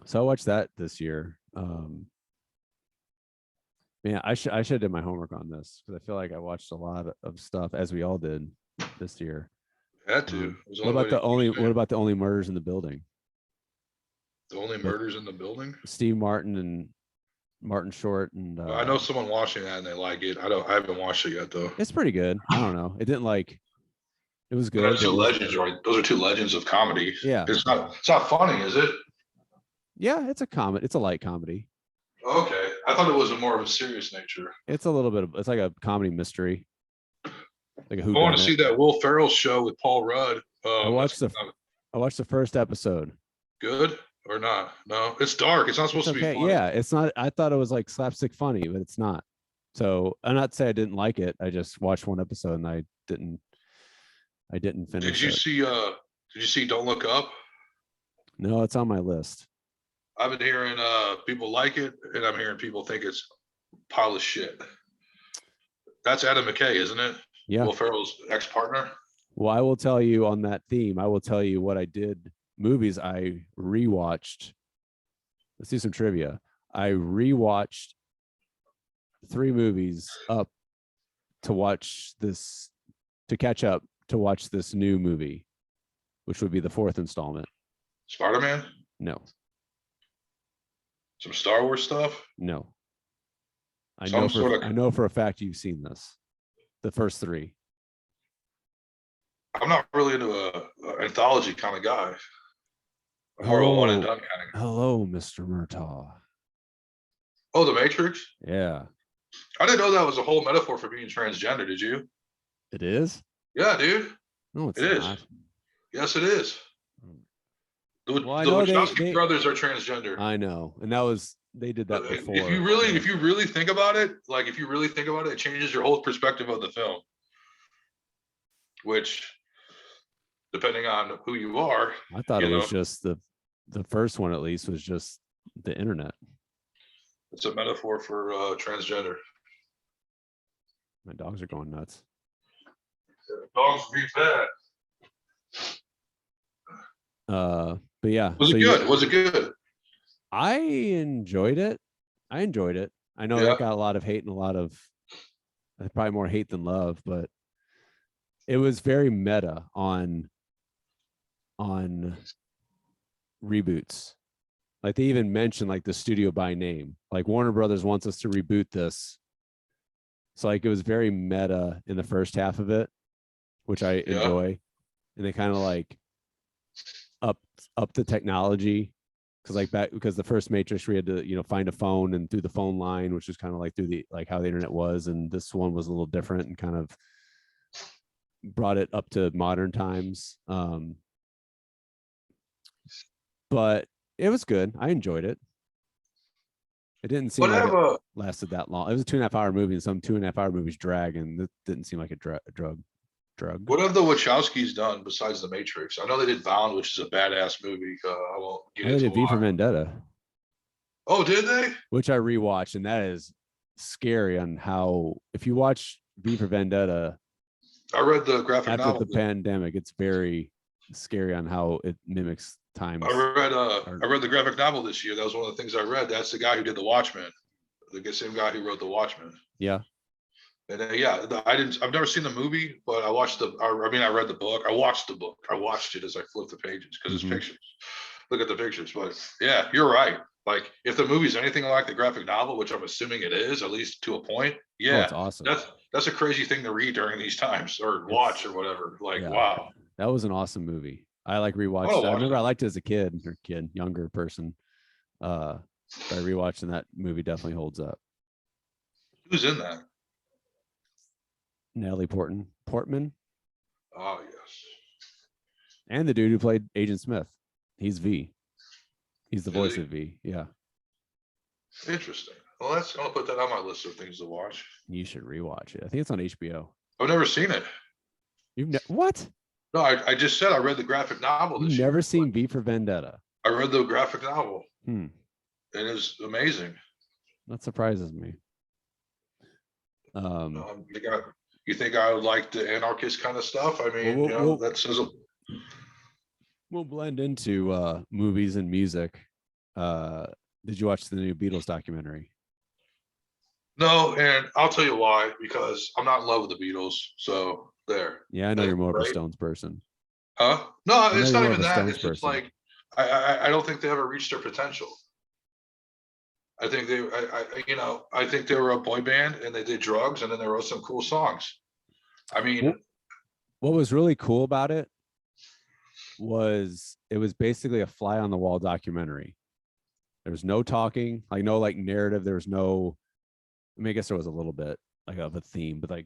So I watched that this year. Man, I should have did my homework on this because I feel like I watched a lot of stuff, as we all did this year. Had to. What about the only murders in the building? The only murders in the building? Steve Martin and Martin Short and I know someone watching that and they like it. I haven't watched it yet though. It's pretty good. I don't know. It didn't like. It was good. Those are 2 legends, right? Those are 2 legends of comedy. Yeah. It's not funny, is it? Yeah, it's a comedy. It's a light comedy. Okay. I thought it was more of a serious nature. It's a little bit it's like a comedy mystery. Like I want to see that Will Ferrell show with Paul Rudd. I watched the first episode. Good or not? No, it's dark. It's not supposed to be funny. Yeah, it's not. I thought it was like slapstick funny, but it's not. So I'm not saying I didn't like it. I just watched one episode and I didn't finish. Did you see Don't Look Up? No, it's on my list. I've been hearing people like it, and I'm hearing people think it's a pile of shit. That's Adam McKay, isn't it? Yeah. Will Ferrell's ex-partner. Well, I will tell you on that theme. I will tell you what I did. Movies I rewatched. Let's do some trivia. I rewatched 3 movies up to watch this, to catch up to watch this new movie, which would be the 4th installment. Spider-Man? No. Some Star Wars stuff? No. Some sort of, I know for a fact you've seen this, the first three. I'm not really into a anthology kind of guy. I'm more of a one and done kind of guy. Hello, Mr. Murtaugh. Oh, The Matrix? Yeah, I didn't know that was a whole metaphor for being transgender. Did you? it is. Yeah, dude. No, it's It is. not. Yes, it is. The Well, I the know Wachowski brothers are transgender. I know, and that was they did that before. If you really think about it, like if you really think about it, it changes your whole perspective of the film. Which, depending on who you are, I thought you it was know, just the first one at least was just the internet. it's a metaphor for transgender. My dogs are going nuts. Dogs be bad. But yeah, Was it good? Was it good? I enjoyed it. I know Yeah. that got a lot of hate and a lot of probably more hate than love, but it was very meta on reboots. Like they even mentioned like the studio by name. Like Warner Brothers wants us to reboot this. So like it was very meta in the first half of it, which I enjoy. And they kind of like up the technology. Because the first Matrix we had to, find a phone and through the phone line, which is kind of like through the like how the internet was. And this one was a little different and kind of brought it up to modern times. But it was good. I enjoyed it. It didn't seem like it lasted that long. It was a 2.5 hour movie, and some 2.5 hour movies drag, and it didn't seem like a drug. What have the Wachowskis done besides The Matrix? I know they did Bound, which is a badass movie. I won't get into They did V for Vendetta. Oh, did they? Which I rewatched, and that is scary on how, if you watch V for Vendetta, I read the graphic novel. After the pandemic, it's very scary on how it mimics times. I read the graphic novel this year. That was one of the things I read. That's the guy who did The Watchmen, the same guy who wrote The Watchmen. Yeah. And I've never seen the movie, but I read the book. I watched the book. I watched it as I flipped the pages because it's pictures. Look at the pictures. But yeah, you're right. Like if the movie's anything like the graphic novel, which I'm assuming it is, at least to a point. Yeah. It's awesome. That's a crazy thing to read during these times or watch or whatever. Like, yeah. Wow. That was an awesome movie. I like rewatched it. I remember I liked it as a younger person. But rewatching that movie definitely holds up. Who's in that? Natalie Portman. Oh yes. And the dude who played Agent Smith. He's V. He's the voice of V. Yeah. Interesting. Well, I'll put that on my list of things to watch. You should rewatch it. I think it's on HBO. I've never seen it. What? No, I just said I read the graphic novel. You've never seen V for Vendetta? I read the graphic novel. It is amazing. That surprises me. You think I would like the anarchist kind of stuff? I mean, that says a... We'll blend into movies and music. Did you watch the new Beatles documentary? No, and I'll tell you why. Because I'm not in love with the Beatles. So there. Yeah, I know you're more of a Stones person. Huh? No, it's not even that. It's just like I don't think they ever reached their potential. I think I think they were a boy band and they did drugs and then they wrote some cool songs. I mean, what was really cool about it was basically a fly on the wall documentary. There was no talking, no narrative. There was no, I guess there was a little bit of a theme, but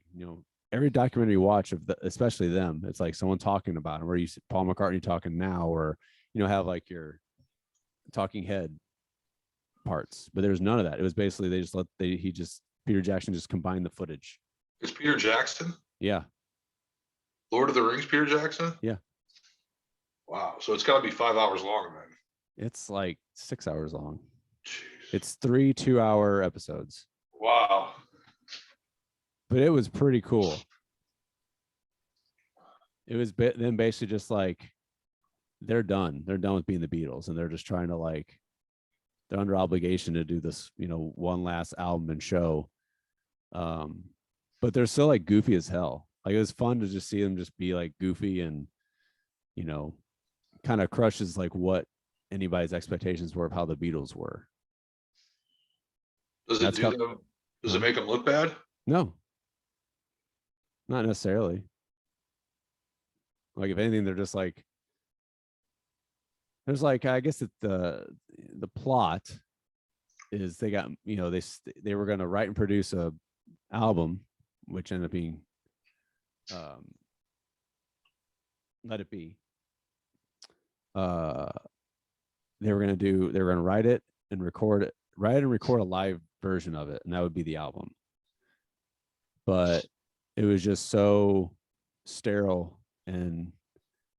every documentary you watch especially them, it's like someone talking about them, or you see Paul McCartney talking now, or have your talking head parts, but there's none of that. It was basically Peter Jackson just combined the footage. It's Peter Jackson? Yeah. Lord of the Rings, Peter Jackson? Yeah. Wow. So it's got to be 5 hours long then. It's like 6 hours long. Jeez. It's 3 2-hour episodes. Wow. But it was pretty cool. It was then basically just they're done. They're done with being the Beatles, and they're just trying to they're under obligation to do this, one last album and show. But they're still goofy as hell. It was fun to just see them just be goofy and, kind of crushes what anybody's expectations were of how the Beatles were. Does it do them Does Huh? it make them look bad? No, not necessarily. Like if anything, they're just like there's like I guess that the plot is they got they were going to write and produce a album, which ended up being Let It Be. They were going to write it and record a live version of it, and that would be the album. But it was just so sterile and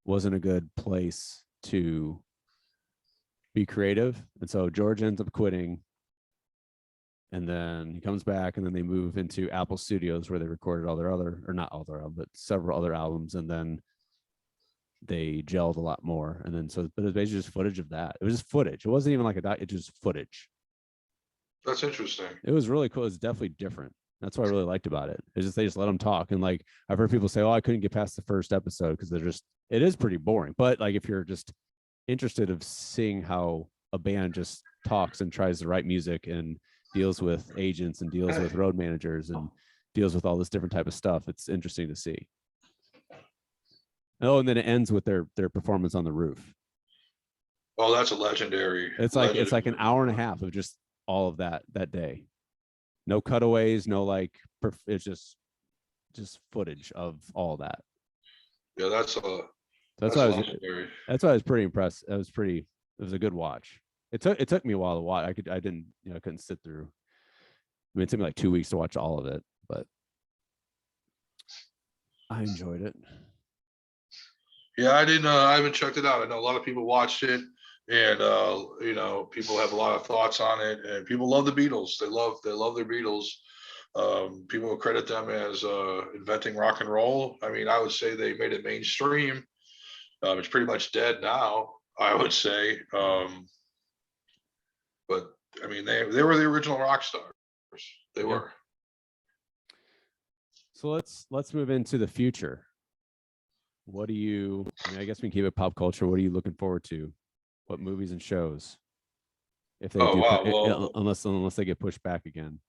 wasn't a good place to be creative. And so George ends up quitting, and then he comes back, and then they move into Apple Studios where they recorded all their other, or not all their, but several other albums. And then they gelled a lot more. And then but it was basically just footage of that. It was just footage. It wasn't even like it's just footage. That's interesting. It was really cool. It's definitely different. That's what I really liked about it. It's just they just let them talk. And like I've heard people say, "Oh, I couldn't get past the first episode because it is pretty boring." But like if you're just interested of seeing how a band just talks and tries to write music and deals with agents and deals with road managers and deals with all this different type of stuff, it's interesting to see. Oh, and then it ends with their performance on the roof. Oh, that's a legendary. It's like an hour and a half of just all of that day. No cutaways, no like it's just footage of all that. Yeah, that's why legendary. That's why I was pretty impressed. It was a good watch. It took me a while to watch. I couldn't sit through. I mean, it took me like 2 weeks to watch all of it, but I enjoyed it. Yeah, I haven't checked it out. I know a lot of people watched it, and people have a lot of thoughts on it, and people love the Beatles. They love their Beatles. People credit them as inventing rock and roll. I mean, I would say they made it mainstream. It's pretty much dead now, I would say. But I mean, they were the original rock stars. They were. So let's move into the future. What do you? I mean, I guess we can keep it pop culture. What are you looking forward to? What movies and shows? If they unless they get pushed back again.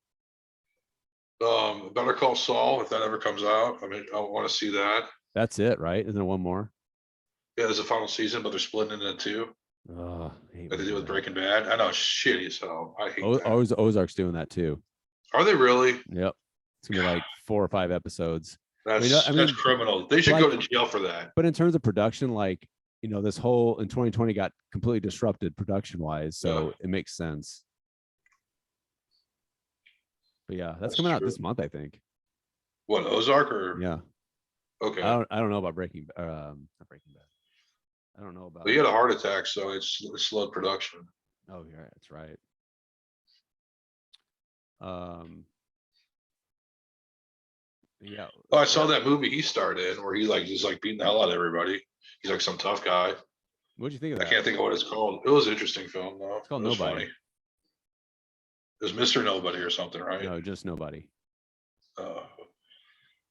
Better Call Saul, if that ever comes out. I mean, I want to see that. That's it, right? Isn't there one more? Yeah, there's a final season, but they're splitting it into two. Oh, like they do with Breaking Bad. I know it's shitty as hell. I hate that. Ozark's doing that too. Are they really? Yep. It's gonna be like 4 or 5 episodes. That's criminal. They should go to jail for that. But in terms of production, like this whole in 2020 got completely disrupted production wise, so it makes sense. But yeah, that's coming out this month, I think. What, Ozark or? Yeah. Okay. I don't know about Breaking Bad. I don't know about. But he had a heart attack, so it slowed production. Oh yeah, that's right. Yeah. Oh, I saw that movie he starred in where he's like beating the hell out of everybody. He's like some tough guy. What'd you think of that? I can't think of what it's called. It was an interesting film though. It's called Nobody. Funny. It was Mr. Nobody or something, right? No, just Nobody.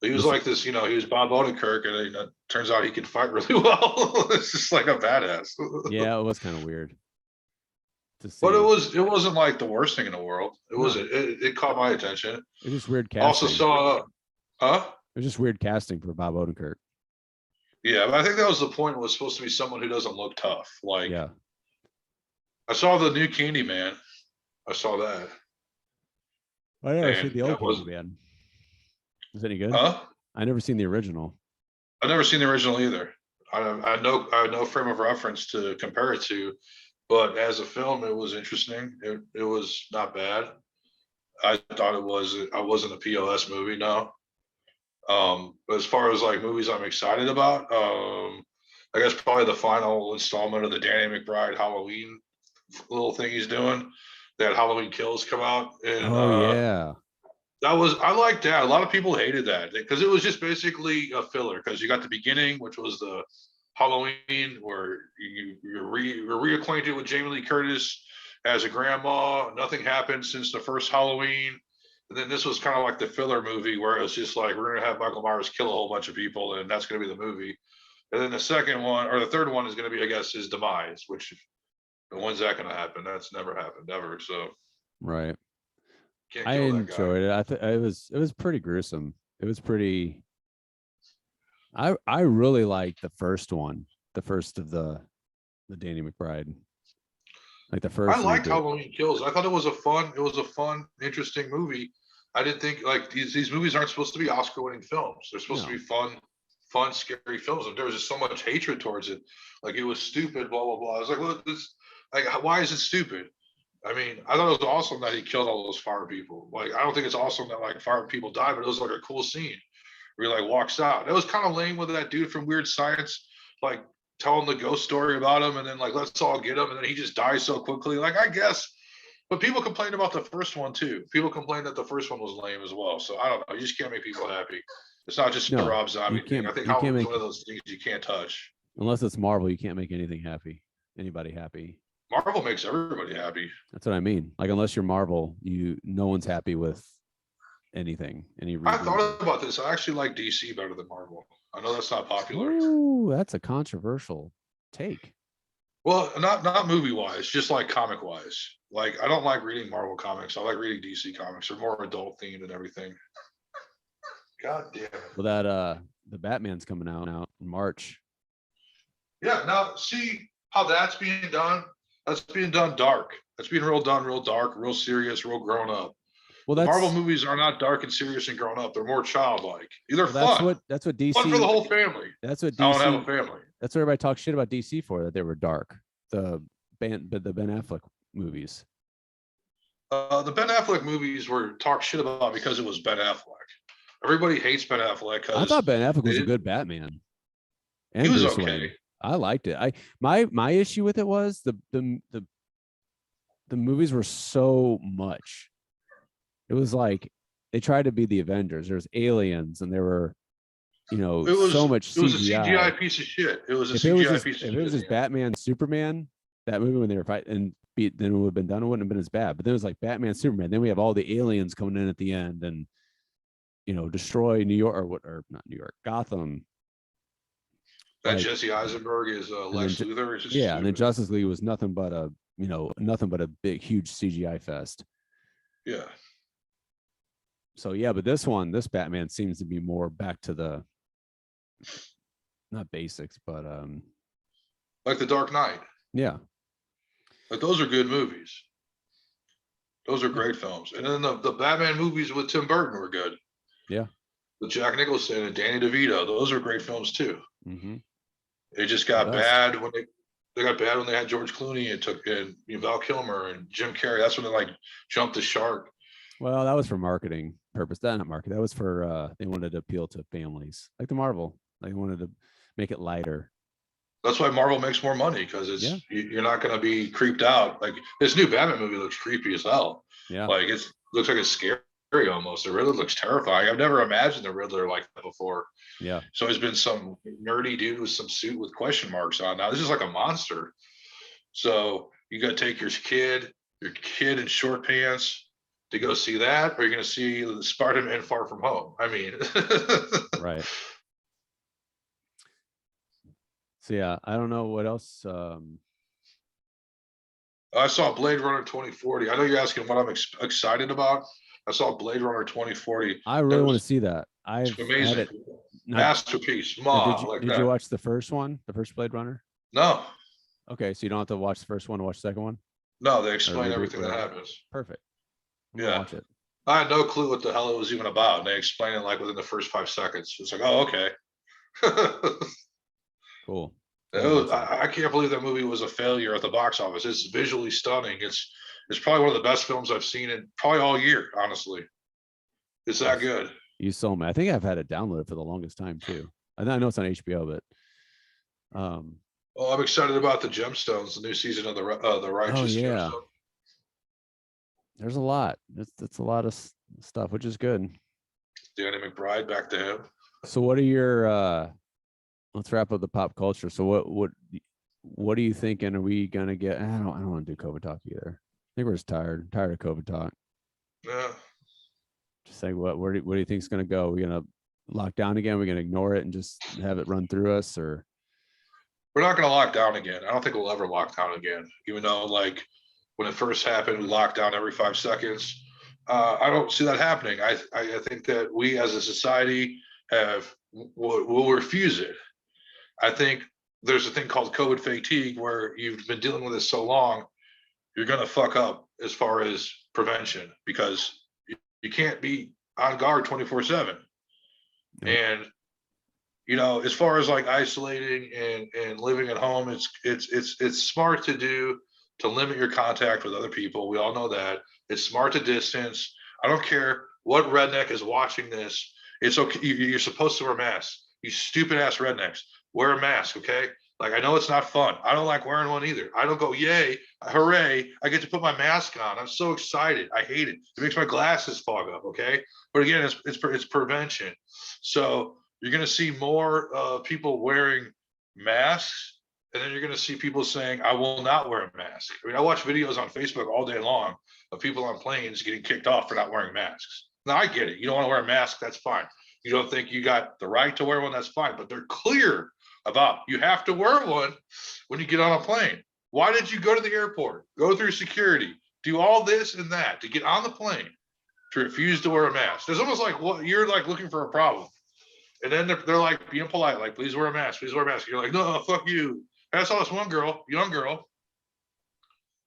He was like this, he was Bob Odenkirk, and it turns out he could fight really well. It's just like a badass. Yeah, it was kind of weird. But it wasn't like the worst thing in the world. It caught my attention. It was just weird casting. Also saw, It was just weird casting for Bob Odenkirk. Yeah, but I think that was the point. It was supposed to be someone who doesn't look tough. Like, yeah. I saw the new Candyman. I saw that. I never seen the old Candyman. Is it any good? Huh? I never seen the original. I've never seen the original either. I had no frame of reference to compare it to, but as a film, it was interesting. It was not bad. I thought it was. I wasn't a POS movie, no. But as far as like movies I'm excited about, I guess probably the final installment of the Danny McBride Halloween little thing he's doing. That Halloween Kills come out. And, yeah. I liked that. A lot of people hated that because it was just basically a filler. Because you got the beginning, which was the Halloween, where you're reacquainted with Jamie Lee Curtis as a grandma. Nothing happened since the first Halloween. And then this was kind of like the filler movie where it was just like, we're going to have Michael Myers kill a whole bunch of people, and that's going to be the movie. And then the second one, or the third one, is going to be, I guess, his demise, which when's that going to happen? That's never happened, ever. So, right. Can't I kill that guy. enjoyed it. It was pretty gruesome. It was pretty. I really liked the first one, the first of the Danny McBride, like the I first liked reboot. Halloween Kills. I thought it was a fun, interesting movie. I didn't think like these movies aren't supposed to be Oscar winning films. They're supposed to No, be fun, scary films. And there was just so much hatred towards it. Like it was stupid, blah, blah, blah. I was like, well, this like why is it stupid? I mean, I thought it was awesome that he killed all those fire people. Like, I don't think it's awesome that like fire people died, but it was like a cool scene where he like walks out. It was kind of lame with that dude from Weird Science, like telling the ghost story about him, and then like let's all get him, and then he just dies so quickly. Like, I guess, but people complained about the first one too. People complained that the first one was lame as well. So I don't know. You just can't make people happy. It's not just a no, Rob Zombie you thing. can't. I think You can't Halloween's one make of those things you can't touch. unless it's Marvel. You can't make anything happy. Anybody happy. Marvel makes everybody happy. That's what I mean. Like unless you're Marvel, no one's happy with anything. Any I reboot. thought about this. I actually like DC better than Marvel. I know that's not popular. Ooh, that's a controversial take. Well, not movie wise, just like comic wise. Like I don't like reading Marvel comics. I like reading DC comics. They're more adult themed and everything. God damn it. Well, that the Batman's coming out now in March. Yeah, now see how that's being done? That's being done dark. That's being real done, real dark, real serious, real grown up. Well, The that's Marvel movies are not dark and serious and grown up. They're more childlike. They're well, that's fun. what that's what Fun for the DC. whole family. That's what I don't have a DC. family. That's what everybody talks shit about DC for, that they were dark. The Ben Affleck movies. The Ben Affleck movies were talked shit about because it was Ben Affleck. Everybody hates Ben Affleck I because thought Ben Affleck was a it- good Batman. he And was Bruce okay. Wayne. I liked it. My issue with it was the movies were so much. It was like they tried to be the Avengers. There was aliens and there were, so much It was a CGI CGI. piece of shit. It was a If it was CGI just piece of if it was shit. just Batman Superman, that movie when they were fighting and then it would have been done, it wouldn't have been as bad. But then it was like Batman Superman. Then we have all the aliens coming in at the end and destroy New York or not New York, Gotham. That Like, Jesse Eisenberg is Lex then Luthor. It's just yeah, and then stupid. Justice League was nothing but a big, huge CGI fest. Yeah. So yeah, but this Batman seems to be more back to the not basics, but Like The Dark Knight. yeah. Like those are good movies. Those are great films. And then the Batman movies with Tim Burton were good. Yeah. With Jack Nicholson and Danny DeVito. Those are great films too. Mm-hmm. It just got Best. bad when they got bad when they had George Clooney and Val Kilmer and Jim Carrey. That's when they like jumped the shark. Well, that was for marketing purpose. That not market. That was for they wanted to appeal to families, like the Marvel. They wanted to make it lighter. That's why Marvel makes more money because Yeah. you're not going to be creeped out. Like this new Batman movie looks creepy as hell. Yeah. Like it looks like it's scary almost. The Riddler looks terrifying. I've never imagined the Riddler like that before. Yeah. So he's been some nerdy dude with some suit with question marks on. Now this is like a monster. So you got to take your kid in short pants to go see that, or you're going to see the Spider-Man Far From Home. I mean, Right. So yeah, I don't know what else. I saw Blade Runner 2040. I know you're asking what I'm excited about. I saw Blade Runner 2040. I really want to see that. I've It's had amazing. it. Masterpiece. Did Like you that. watch the first one, the first Blade Runner? No, Okay, so you don't have to watch the first one to watch the second one. no, they explain reboot, everything that whatever. happens. Perfect. I'm gonna Yeah. watch it. I had no clue what the hell it was even about. And they explain it like within the first 5 seconds. It's like, oh, okay. Cool. I can't believe that movie was a failure at the box office. It's visually stunning. It's probably one of the best films I've seen in probably all year, honestly. It's that good. You sold me. I think I've had it downloaded for the longest time too. I know it's on HBO, but Well, I'm excited about the Gemstones, the new season of the Righteous yeah. Gemstone. there's a lot. It's a lot of stuff, which is good. Danny McBride, back to him. So what are your let's wrap up the pop culture. So what are you thinking? Are we gonna get I don't want to do COVID talk either. I think we're just tired of COVID talk. Yeah. Just say what do you think is gonna go? Are we gonna lock down again? Are we gonna ignore it and just have it run through us, or We're not going to lock down again. I don't think we'll ever lock down again. Even though, like, when it first happened, we locked down every 5 seconds. I don't see that happening. I think that we as a society will refuse it. I think there's a thing called COVID fatigue where you've been dealing with this so long, you're going to fuck up as far as prevention because you can't be on guard 24/7. Yep. And as far as like isolating and living at home, it's smart to do to limit your contact with other people. We all know that. It's smart to distance. I don't care what redneck is watching this. It's okay. You're supposed to wear masks. You stupid ass rednecks. Wear a mask, okay? Like I know it's not fun. I don't like wearing one either. I don't go, yay, hooray! I get to put my mask on. I'm so excited. I hate it. It makes my glasses fog up. Okay, but again, it's prevention. So you're going to see more people wearing masks, and then you're going to see people saying, I will not wear a mask. I mean, I watch videos on Facebook all day long of people on planes getting kicked off for not wearing masks. Now, I get it. You don't want to wear a mask. That's fine. You don't think you got the right to wear one. That's fine. But they're clear about you have to wear one when you get on a plane. Why did you go to the airport, go through security, do all this and that to get on the plane to refuse to wear a mask? There's almost like what you're like looking for a problem. And then they're like being polite, like, please wear a mask, please wear a mask. You're like, no, fuck you. And I saw this one girl, young girl,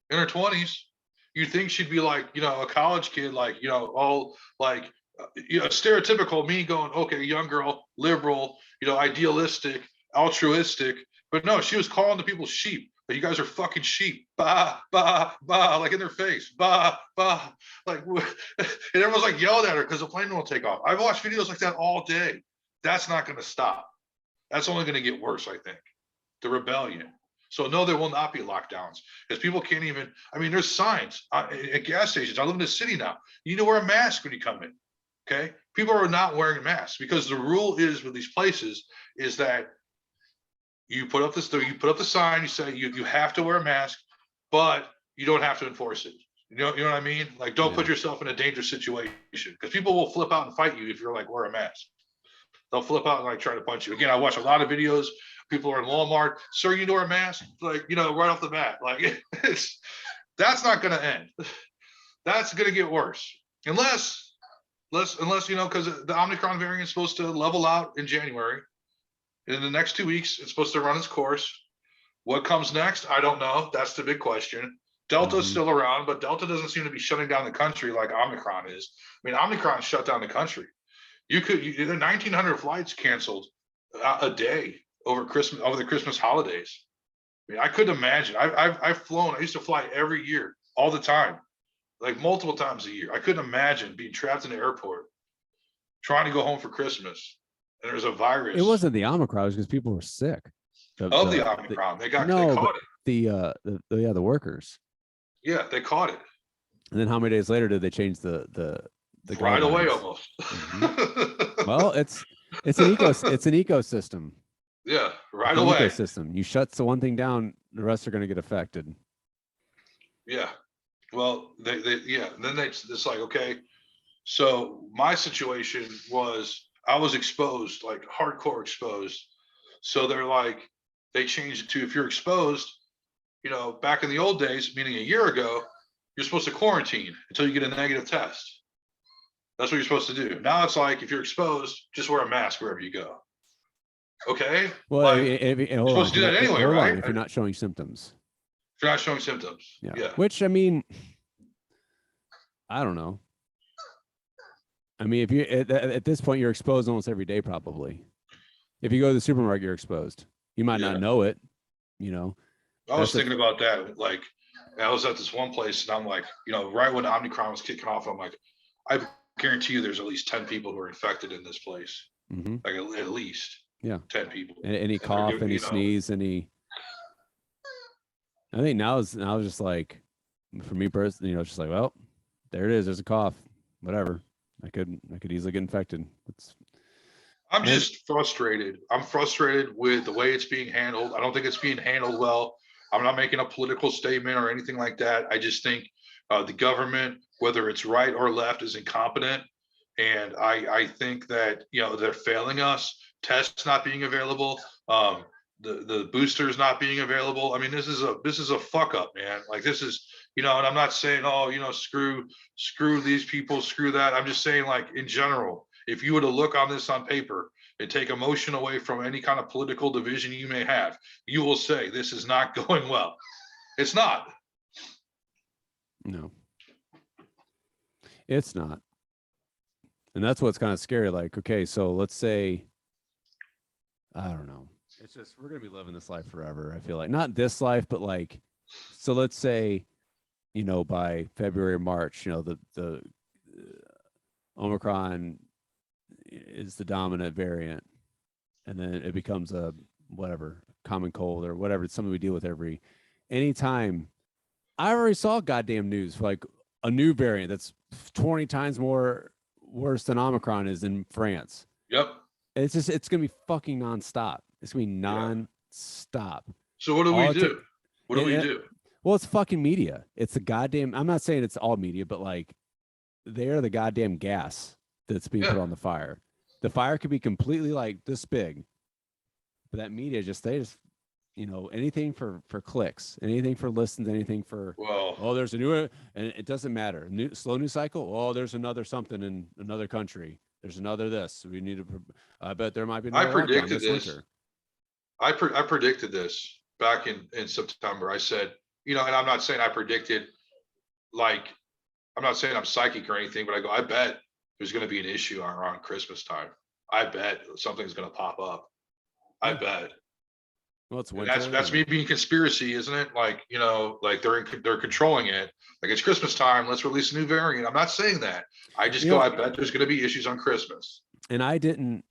in her 20s. You'd think she'd be like, a college kid, like, all like, stereotypical me going, okay, young girl, liberal, idealistic, altruistic. But no, she was calling the people sheep. Like, you guys are fucking sheep. Bah, bah, bah, like in their face. Bah, bah. Like, and everyone's like yelled at her because the plane won't take off. I've watched videos like that all day. That's not going to stop. That's only going to get worse, I think. The rebellion. So no, there will not be lockdowns because people can't even. I mean, there's signs at gas stations. I live in the city now. You need to wear a mask when you come in. Okay, people are not wearing masks because the rule is with these places is that you put up the sign. You say you have to wear a mask, but you don't have to enforce it. You know what I mean? Like, don't put yourself in a dangerous situation because people will flip out and fight you if you're like wear a mask. They'll flip out and like try to punch you. Again, I watch a lot of videos. People are in Walmart. Sir, you wear a mask? Like, right off the bat. Like, that's not going to end. That's going to get worse. Unless, because the Omicron variant is supposed to level out in January. In the next 2 weeks, it's supposed to run its course. What comes next? I don't know. That's the big question. Delta is still around, but Delta doesn't seem to be shutting down the country like Omicron is. I mean, Omicron shut down the country. There are 1,900 flights canceled a day over the Christmas holidays. I mean, I couldn't imagine. I've flown. I used to fly every year, all the time, like multiple times a year. I couldn't imagine being trapped in the airport, trying to go home for Christmas, and there's a virus. It wasn't the Omicron; it was because people were sick. The Omicron, they caught it. The workers. Yeah, they caught it. And then how many days later did they change the right guidelines? Away almost? Well, it's an ecosystem. Yeah, right away. Ecosystem. You shut one thing down, the rest are going to get affected. Yeah. Well, then it's like, okay. So my situation was I was exposed, like hardcore exposed. So they're like, they changed it to if you're exposed, back in the old days, meaning a year ago, you're supposed to quarantine until you get a negative test. That's what you're supposed to do. Now it's like if you're exposed, just wear a mask wherever you go. Okay. Well, like, you're supposed to do that anyway, right? If you're not showing symptoms. If you're not showing symptoms. Yeah. Which, I mean, I don't know. I mean, if you at this point you're exposed almost every day, probably. If you go to the supermarket, you're exposed. You might not know it. I was thinking about that. Like, I was at this one place, and I'm like, right when Omicron was kicking off, I'm like, I guarantee you, there's at least 10 people who are infected in this place. Mm-hmm. Like at least 10 people. Any cough, any sneeze, any. I think now it's just like, for me personally, it's just like, well, there it is. There's a cough. Whatever. I could easily get infected. I'm just frustrated. I'm frustrated with the way it's being handled. I don't think it's being handled well. I'm not making a political statement or anything like that. I just think the government, whether it's right or left, is incompetent. And I think that, they're failing us. Tests not being available. the boosters not being available. I mean, this is a fuck up, man. Like this is, and I'm not saying, oh, screw these people, screw that. I'm just saying, like, in general, if you were to look on this on paper and take emotion away from any kind of political division you may have, you will say this is not going well. It's not. No, it's not. And that's what's kind of scary. Like, okay, so let's say, I don't know. It's just, we're going to be living this life forever. I feel like not this life, but like, so let's say, by February or March, the Omicron is the dominant variant, and then it becomes a whatever common cold or whatever. It's something we deal with anytime. I already saw goddamn news for like a new variant that's 20 times more worse than Omicron is in France. Yep. It's gonna be fucking nonstop. It's gonna be nonstop. So what do we do? What do we do? Well, it's fucking media. It's the goddamn. I'm not saying it's all media, but like, they're the goddamn gas that's being put on the fire. The fire could be completely like this big, but that media they just anything for clicks, anything for listens, anything for there's a new, and it doesn't matter. Slow news cycle. Oh, there's another something in another country. There's another this. We need to. I bet there might be. I predicted this. I predicted this back in September. I said, and I'm not saying I predicted, like, I'm not saying I'm psychic or anything, but I bet there's going to be an issue around Christmas time. I bet something's going to pop up. I bet. Well, it's that's me being conspiracy, isn't it? Like, like they're controlling it. Like, it's Christmas time. Let's release a new variant. I'm not saying that. I just I bet there's going to be issues on Christmas. And I didn't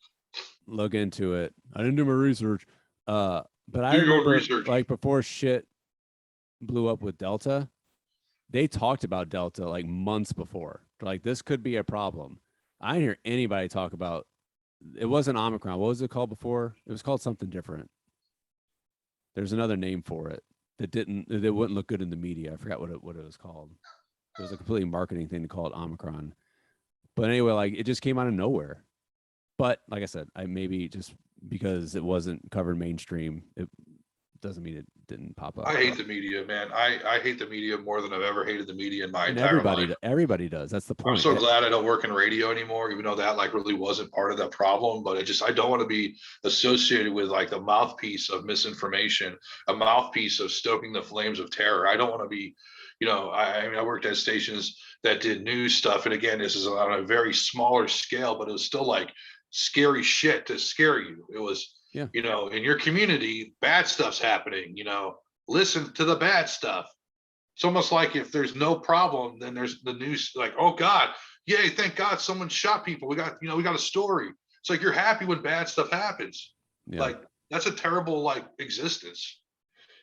look into it. I didn't do my research. But I remember, like, before shit blew up with Delta, they talked about Delta like months before. Like, this could be a problem. I didn't hear anybody talk about. It wasn't Omicron. What was it called before? It was called something different. There's another name for it that wouldn't look good in the media. I forgot what it was called. It was a completely marketing thing to call it Omicron. But anyway, like, it just came out of nowhere. But like I said, I maybe just because it wasn't covered mainstream, it doesn't mean it didn't pop up. I hate the media, man. I hate the media more than I've ever hated the media in my entire life. Everybody does. That's the point. I'm so glad I don't work in radio anymore, even though that like really wasn't part of that problem. But I don't want to be associated with like the mouthpiece of misinformation, a mouthpiece of stoking the flames of terror. I don't want to be, I mean, I worked at stations that did news stuff. And again, this is on a very smaller scale, but it was still like scary shit to scare you. It was, in your community, bad stuff's happening, listen to the bad stuff. It's almost like if there's no problem, then there's the news like, oh God, yay, thank God someone shot people. We got a story. It's like you're happy when bad stuff happens. Yeah. Like, that's a terrible like existence.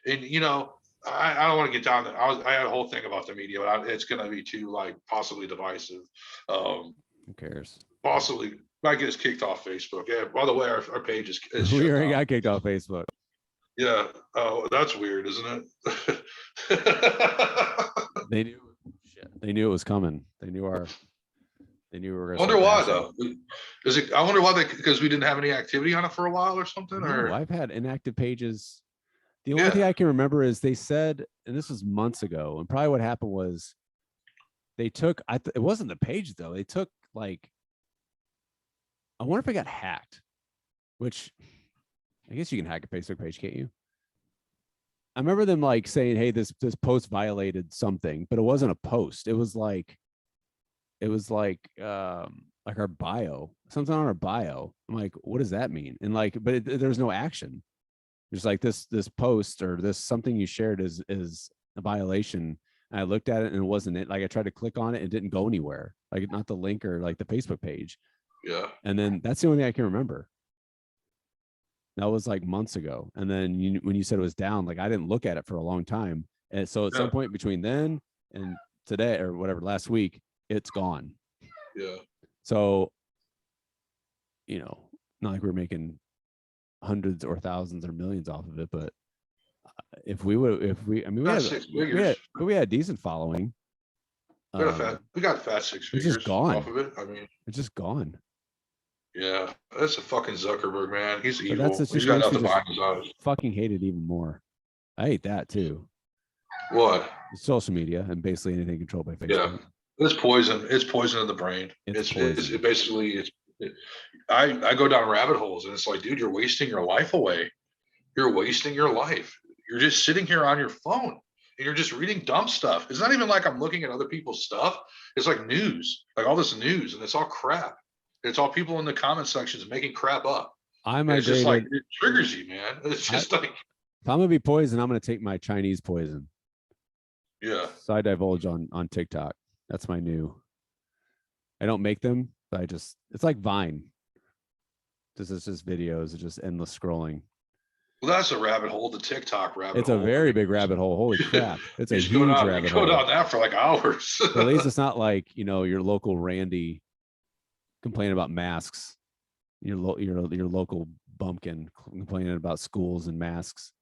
And I don't want to get down there. I had a whole thing about the media, but it's gonna be too like possibly divisive. Who cares? Possibly might get us kicked off Facebook. Yeah, by the way, our page is we already got kicked off Facebook. Yeah. Oh, that's weird, isn't it? They knew it was coming. They knew we were gonna. I wonder why though. I wonder why because we didn't have any activity on it for a while or something. No, I've had inactive pages. The only thing I can remember is they said, and this was months ago, and probably what happened was they took it wasn't the page though. They took like, I wonder if it got hacked, which I guess you can hack a Facebook page, can't you? I remember them like saying, hey, this post violated something, but it wasn't a post. It was like our bio, something on our bio. I'm like, what does that mean? And like, but there's no action. There's like this post or this something you shared is a violation. And I looked at it and it wasn't it. Like, I tried to click on it, it didn't go anywhere. Like, not the link or like the Facebook page. Yeah. And then that's the only thing I can remember. That was like months ago. And then when you said it was down, like, I didn't look at it for a long time. And so at some point between then and today or whatever, last week, it's gone. Yeah. So, not like we're making hundreds or thousands or millions off of it, but we had a decent following. We got a fat 6 figures it's just gone off of it. I mean, it's just gone. Yeah, that's a fucking Zuckerberg, man. He's But that's evil. it. He's Just got makes me nothing just behind his eyes. fucking hate it even more. I hate that too. What? Social media and basically anything controlled by Yeah, Facebook. it's poison. It's poison in the brain. It's It's poison. it basically it's. I go down rabbit holes and it's like, dude, you're wasting your life away. You're wasting your life. You're just sitting here on your phone and you're just reading dumb stuff. It's not even like I'm looking at other people's stuff. It's like news, like all this news, and it's all crap. It's all people in the comment sections making crap up. I And it's just like migrated. it triggers you, man. It's just like, If I'm gonna be poison, I'm gonna take my Chinese poison. yeah. So I divulge on TikTok. That's my new. I don't make them, but it's like Vine. It's just videos, it's just endless scrolling. Well, that's a rabbit hole, the TikTok rabbit It's hole. a very big rabbit hole. Holy crap. It's a huge rabbit hole. Go down that for like hours. But at least it's not like, your local Randy complaining about masks. Your local bumpkin complaining about schools and masks.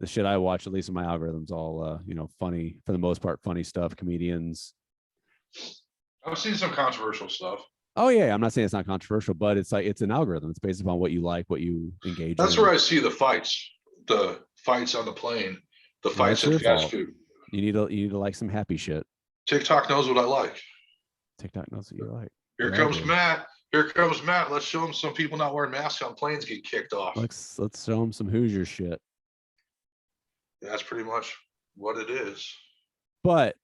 The shit I watch, at least in my algorithms, all funny, for the most part, funny stuff, comedians. I've seen some controversial stuff. Oh yeah, I'm not saying it's not controversial, but it's like it's an algorithm. It's based upon what you like, what you engage That's in. where I see the fights on the plane, the Well, fights that's at your fast fault. food. You need to like some happy shit. TikTok knows what I like. TikTok knows what you like. Here They all comes do. Matt. Here comes Matt. Let's show him some people not wearing masks on planes get kicked off. Let's show them some Hoosier shit. That's pretty much what it is. But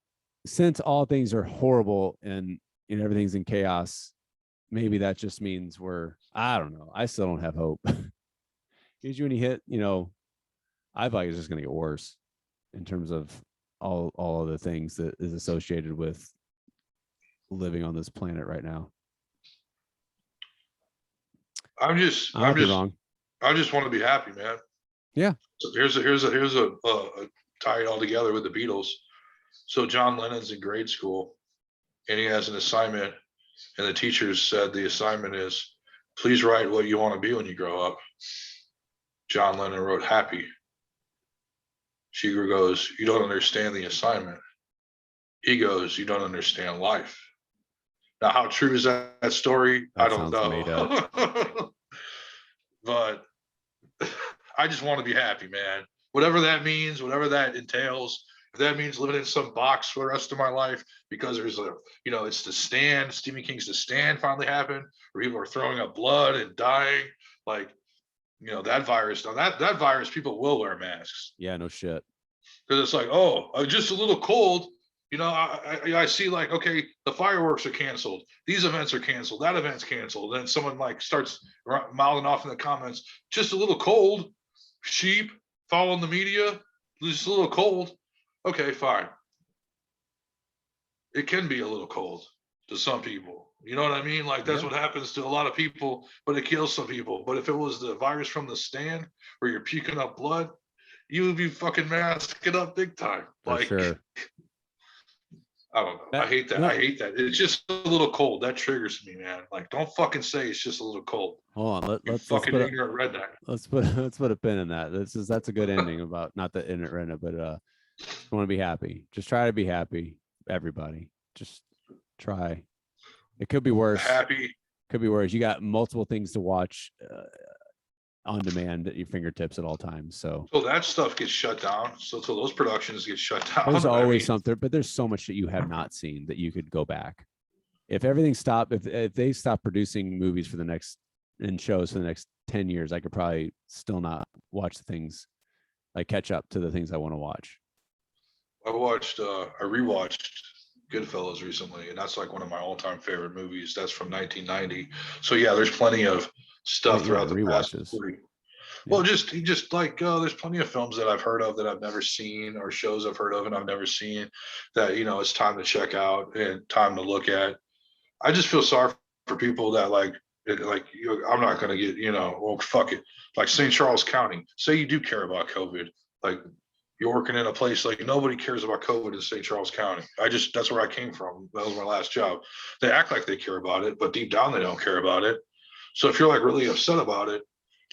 since all things are horrible and everything's in chaos, maybe that just means I don't know. I still don't have hope. Because when you hit, I feel like it's just going to get worse in terms of all of the things that is associated with living on this planet right now. I just wrong. I just want to be happy, man. Yeah. So here's a tie it all together with the Beatles. So John Lennon's in grade school and he has an assignment and the teachers said the assignment is, please write what you want to be when you grow up. John Lennon wrote happy. Shiger goes, you don't understand the assignment. He goes, you don't understand life. Now, how true is that story? That I don't sounds made know. But I just want to be happy, man. Whatever that means, whatever that entails. If that means living in some box for the rest of my life because there's it's The Stand, Stephen King's The Stand finally happened, where people are throwing up blood and dying. Like, that virus. Now that virus, people will wear masks. Yeah, no shit. Because it's like, oh, just a little cold. I see like, okay, the fireworks are canceled. These events are canceled. That event's canceled. Then someone like starts mouthing off in the comments, just a little cold. Sheep following the media, just a little cold. Okay, fine. It can be a little cold to some people. You know what I mean? Like that's what happens to a lot of people, but it kills some people. But if it was the virus from The Stand where you're puking up blood, you would be fucking masking up big time. For like, sure. I don't know. I hate that. I hate that. It's just a little cold. That triggers me, man. Like, don't fucking say it's just a little cold. Hold on. Let's fucking put ignorant redneck. Let's put a pin in that. That's a good ending about not the ignorant redneck, but I want to be happy. Just try to be happy, everybody. Just try. It could be worse. Happy. Could be worse. You got multiple things to watch on demand at your fingertips at all times. So that stuff gets shut down. So those productions get shut down. There's always something, but there's so much that you have not seen that you could go back. If everything stopped, if they stop producing movies for the next and shows for the next 10 years, I could probably still not watch the things, like catch up to the things I want to watch. I rewatched Goodfellas recently, and that's like one of my all-time favorite movies. That's from 1990. So yeah, there's plenty of stuff throughout the past. Well, just like there's plenty of films that I've heard of that I've never seen, or shows I've heard of and I've never seen that it's time to check out and time to look at. I just feel sorry for people that I'm not going to get well, fuck it. Like St. Charles County, say you do care about COVID, like you're working in a place like nobody cares about COVID in St. Charles County. That's where I came from. That was my last job. They act like they care about it, but deep down they don't care about it. So if you're like really upset about it,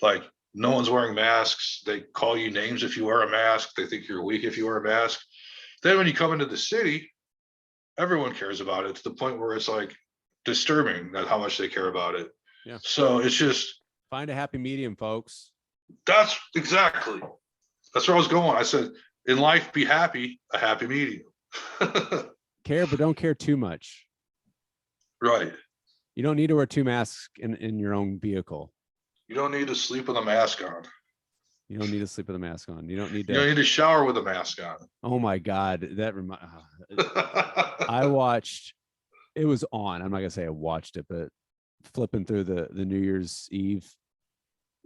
like no one's wearing masks, they call you names if you wear a mask, they think you're weak if you wear a mask. Then when you come into the city, everyone cares about it to the point where it's like disturbing that how much they care about it. Yeah. So it's just, Find a happy medium, folks. that's exactly, that's where I was going. I said, in life, be happy, a happy medium. Care, but don't care too much. Right. You don't need to wear 2 masks in your own vehicle. You don't need to sleep with a mask on. You don't need to sleep with a mask on. You don't need You don't to. need to shower with a mask on. Oh my God. That I watched, it was on. I'm not gonna say I watched it, but flipping through the New Year's Eve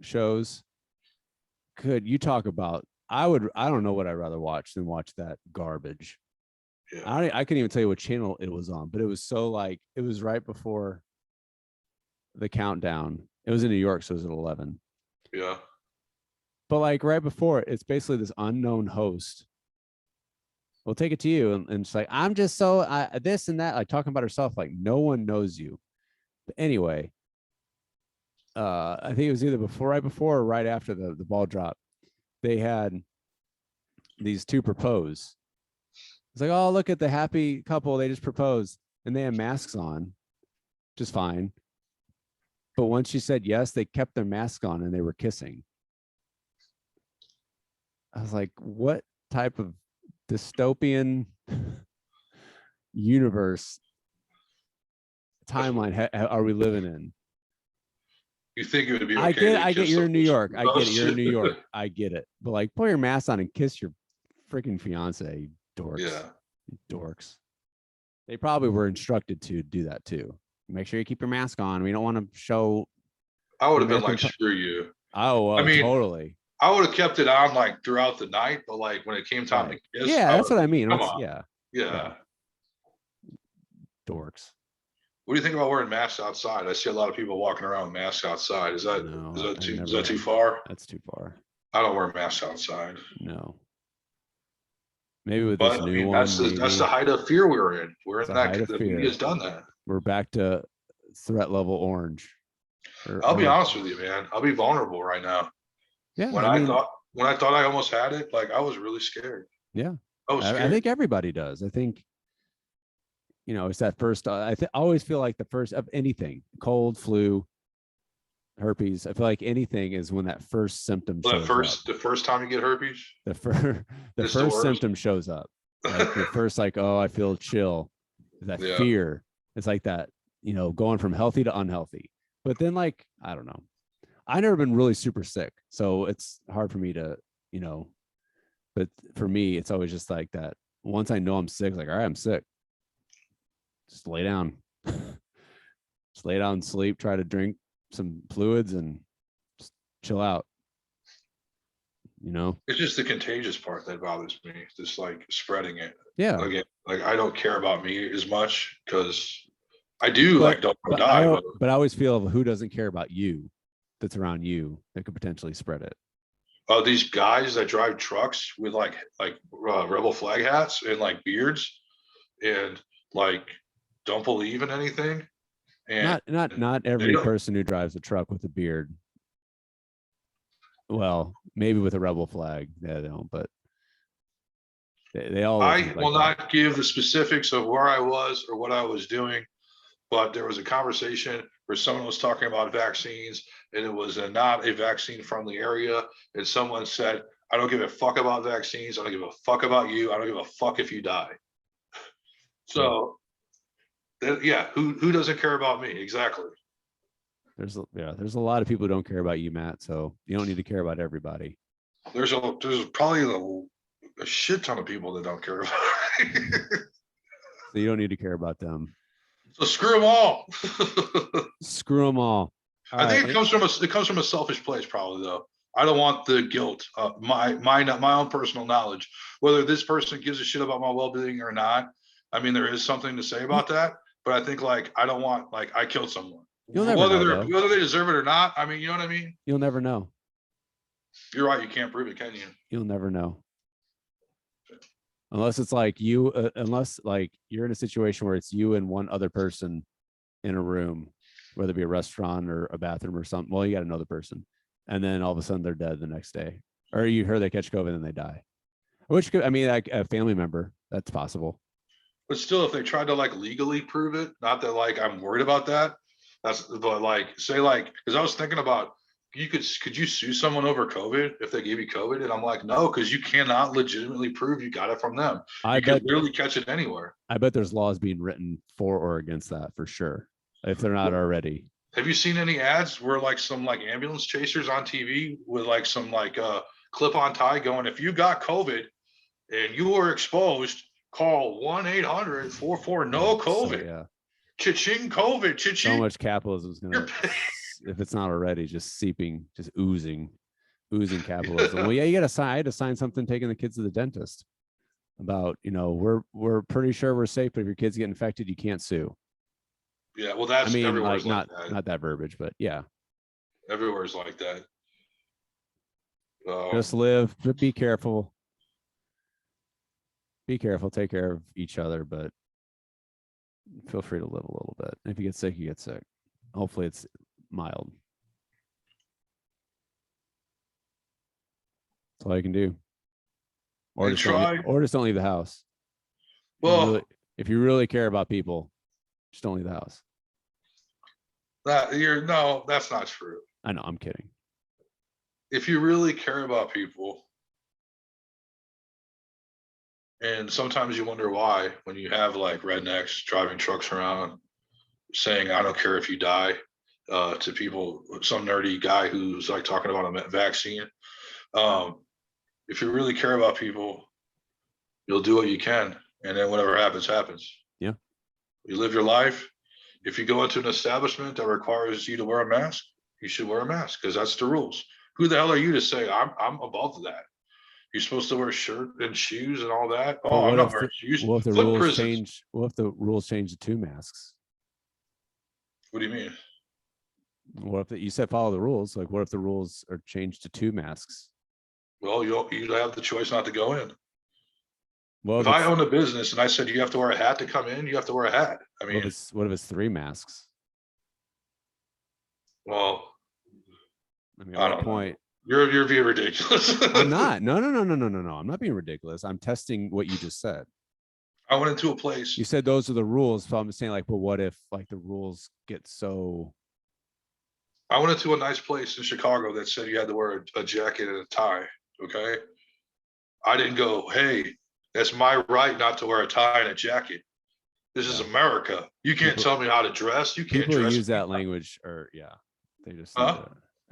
shows. Could you talk about, I don't know what I'd rather watch than watch that garbage. Yeah. I couldn't even tell you what channel it was on, but it was so like, it was right before the countdown. It was in New York, so it was at 11. Yeah. But like right before it, it's basically this unknown host. We'll take it to you. And it's like, I'm just so this and that, like talking about herself, like no one knows you. But anyway, I think it was either right before or right after the ball drop. They had these 2 propose. It's like, oh, look at the happy couple. They just proposed and they had masks on, just fine. But once she said yes, they kept their mask on and they were kissing. I was like, what type of dystopian universe timeline are we living in? You think it would be okay? I get you're in New York. I get it. You're in New York. York. I get it. But like, pull your mask on and kiss your freaking fiance, you dorks. Yeah. You dorks. They probably were instructed to do that too. Make sure you keep your mask on. We don't want to show. I would have been like, American screw you. Oh, I mean, totally. I would have kept it on like throughout the night, but like when it came time Right. to kiss, Yeah, that's what I mean. come That's- on. Yeah, Yeah. dorks. What do you think about wearing masks outside? I see a lot of people walking around with masks outside. Is that No, is I that too never is that too have. far? That's too far. I don't wear masks outside. No. Maybe with But this I new mean, one, that's the maybe height of fear we're in. We're It's in the that height of the fear. media's done that. we're back to threat level orange. I'll be honest with you, man. I'll be vulnerable right now. Yeah, When I thought I almost had it, like I was really scared. Yeah. I was I scared. think everybody does. I think, it's that first. I always feel like the first of anything, cold, flu, herpes. I feel like anything is when that first symptom Well, shows up. the first time you get herpes, The first It's the worst. symptom shows up. Like the first, like, oh, I feel chill. That Yeah. fear. It's like that, going from healthy to unhealthy. But then, like, I don't know. I've never been really super sick, so it's hard for me to, But for me, it's always just like that. Once I know I'm sick, it's like, all right, I'm sick. Just lay down. Just lay down and sleep. Try to drink some fluids and just chill out. it's just the contagious part that bothers me. Just like spreading it. Yeah. Again, like I don't care about me as much because I do But- like don't want to But I, die. al- but I always feel who doesn't care about you that's around you that could potentially spread it. These guys that drive trucks with like rebel flag hats and like beards and like don't believe in anything. And Not every don't- person who drives a truck with a beard. Well, maybe with a rebel flag, they don't, but they all. I look like will that. not give the specifics of where I was or what I was doing, but there was a conversation where someone was talking about vaccines and it was not a vaccine friendly area. And someone said, I don't give a fuck about vaccines. I don't give a fuck about you. I don't give a fuck if you die. So yeah, who doesn't care about me? Exactly. There's a lot of people who don't care about you, Matt. So you don't need to care about everybody. There's probably a shit ton of people that don't care about me. So you don't need to care about them. So screw them all. Screw them all. I think it comes from a selfish place, probably though. I don't want the guilt. My own personal knowledge, whether this person gives a shit about my well-being or not. I mean, there is something to say about that, but I think like I don't want like I killed someone. You'll never know, whether they deserve it or not. I mean, you know what I mean? You'll never know. You're right. You can't prove it, can you? You'll never know. Unless it's like you, unless like you're in a situation where it's you and one other person in a room, whether it be a restaurant or a bathroom or something. Well, you got to know the person. And then all of a sudden they're dead the next day. Or you heard they catch COVID and they die. Which could, I mean, like a family member, that's possible. But still, if they tried to like legally prove it, not that like I'm worried about that, But like, say like, because I was thinking about, could you sue someone over COVID if they gave you COVID? And I'm like, no, because you cannot legitimately prove you got it from them. I You bet could literally catch it anywhere. I bet there's laws being written for or against that for sure, if they're not already. Have you seen any ads where like some like ambulance chasers on TV with like some like clip on tie going, if you got COVID and you were exposed, call 1-800-44-NO-COVID. So, yeah, Cha-ching COVID, so cha-ching. much capitalism is gonna, if it's not already, just seeping, just oozing capitalism. Well, yeah, you gotta sign. I had to sign something taking the kids to the dentist about, we're pretty sure we're safe, but if your kids get infected, you can't sue. Yeah, well, I that's mean, everywhere's like like that. not that verbiage, but yeah, Everywhere's like that. just live, but be careful. Be careful, take care of each other, but feel free to live a little bit. If you get sick, you get sick. Hopefully it's mild. That's all you can do. Or And just try. don't leave the house. Well, If you really care about people, just don't leave the house. no, that's not true. I know, I'm kidding. If you really care about people, and sometimes you wonder why when you have like rednecks driving trucks around saying, I don't care if you die, to people, some nerdy guy who's like talking about a vaccine. If you really care about people, you'll do what you can. And then whatever happens, happens. Yeah. You live your life. If you go into an establishment that requires you to wear a mask, you should wear a mask because that's the rules. Who the hell are you to say I'm above that? You're supposed to wear a shirt and shoes and all that. Oh, I'm not wearing shoes. What if the Flip rules prisons. change? What if the rules change to 2 masks? What do you mean? What if you said follow the rules? Like, what if the rules are changed to 2 masks? Well, you have the choice not to go in. Well, if I own a business and I said you have to wear a hat to come in, you have to wear a hat. I mean, what if it's 3 masks? Well, I mean, at what point? You're being ridiculous. I'm not. No. I'm not being ridiculous. I'm testing what you just said. I went into a place. You said those are the rules. So I'm saying, like, but what if like the rules get so? I went into a nice place in Chicago that said you had to wear a jacket and a tie. Okay. I didn't go, hey, that's my right not to wear a tie and a jacket. This is America. You can't tell me how to dress. You can't people dress. Who use that language, or they just.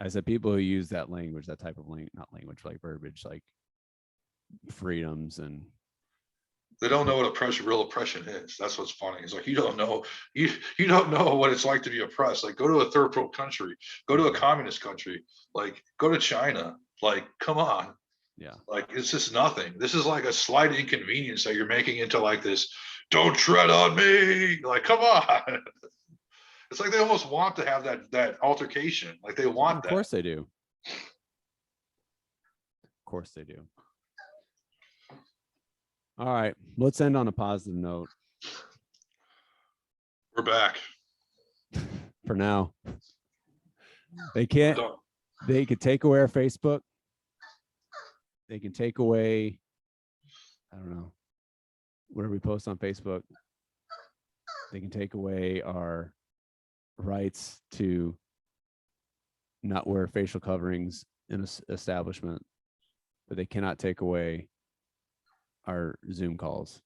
I said people who use that language, that type of not language, like verbiage, like freedoms, and they don't know what real oppression is. That's what's funny. It's like you don't know what it's like to be oppressed. Like go to a third world country, go to a communist country, like go to China. Like, come on. Yeah. Like it's just nothing. This is like a slight inconvenience that you're making into like this, don't tread on me. Like, come on. It's like they almost want to have that altercation. Like they want that. Of course they do. Of course they do. All right, let's end on a positive note. We're back. For now. They can't. They could take away our Facebook. They can take away, I don't know, whatever we post on Facebook. They can take away our rights to not wear facial coverings in an establishment, but they cannot take away our Zoom calls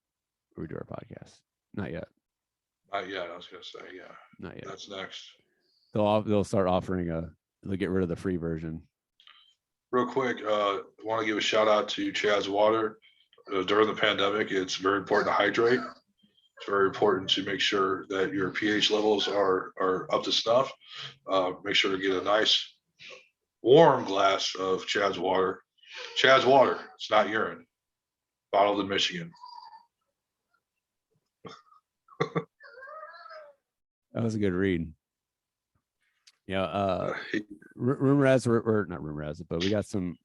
where we do our podcast. Not yet. Not yet. I was gonna say, yeah. Not yet. That's next. They'll start offering they'll get rid of the free version. Real quick, I want to give a shout out to Chad's Water. During the pandemic, it's very important to hydrate. It's very important to make sure that your pH levels are up to snuff. Make sure to get a nice warm glass of Chad's Water. Chad's Water, it's not urine. Bottled in Michigan. That was a good read. Yeah, rumor has or not rumor has it, but we got some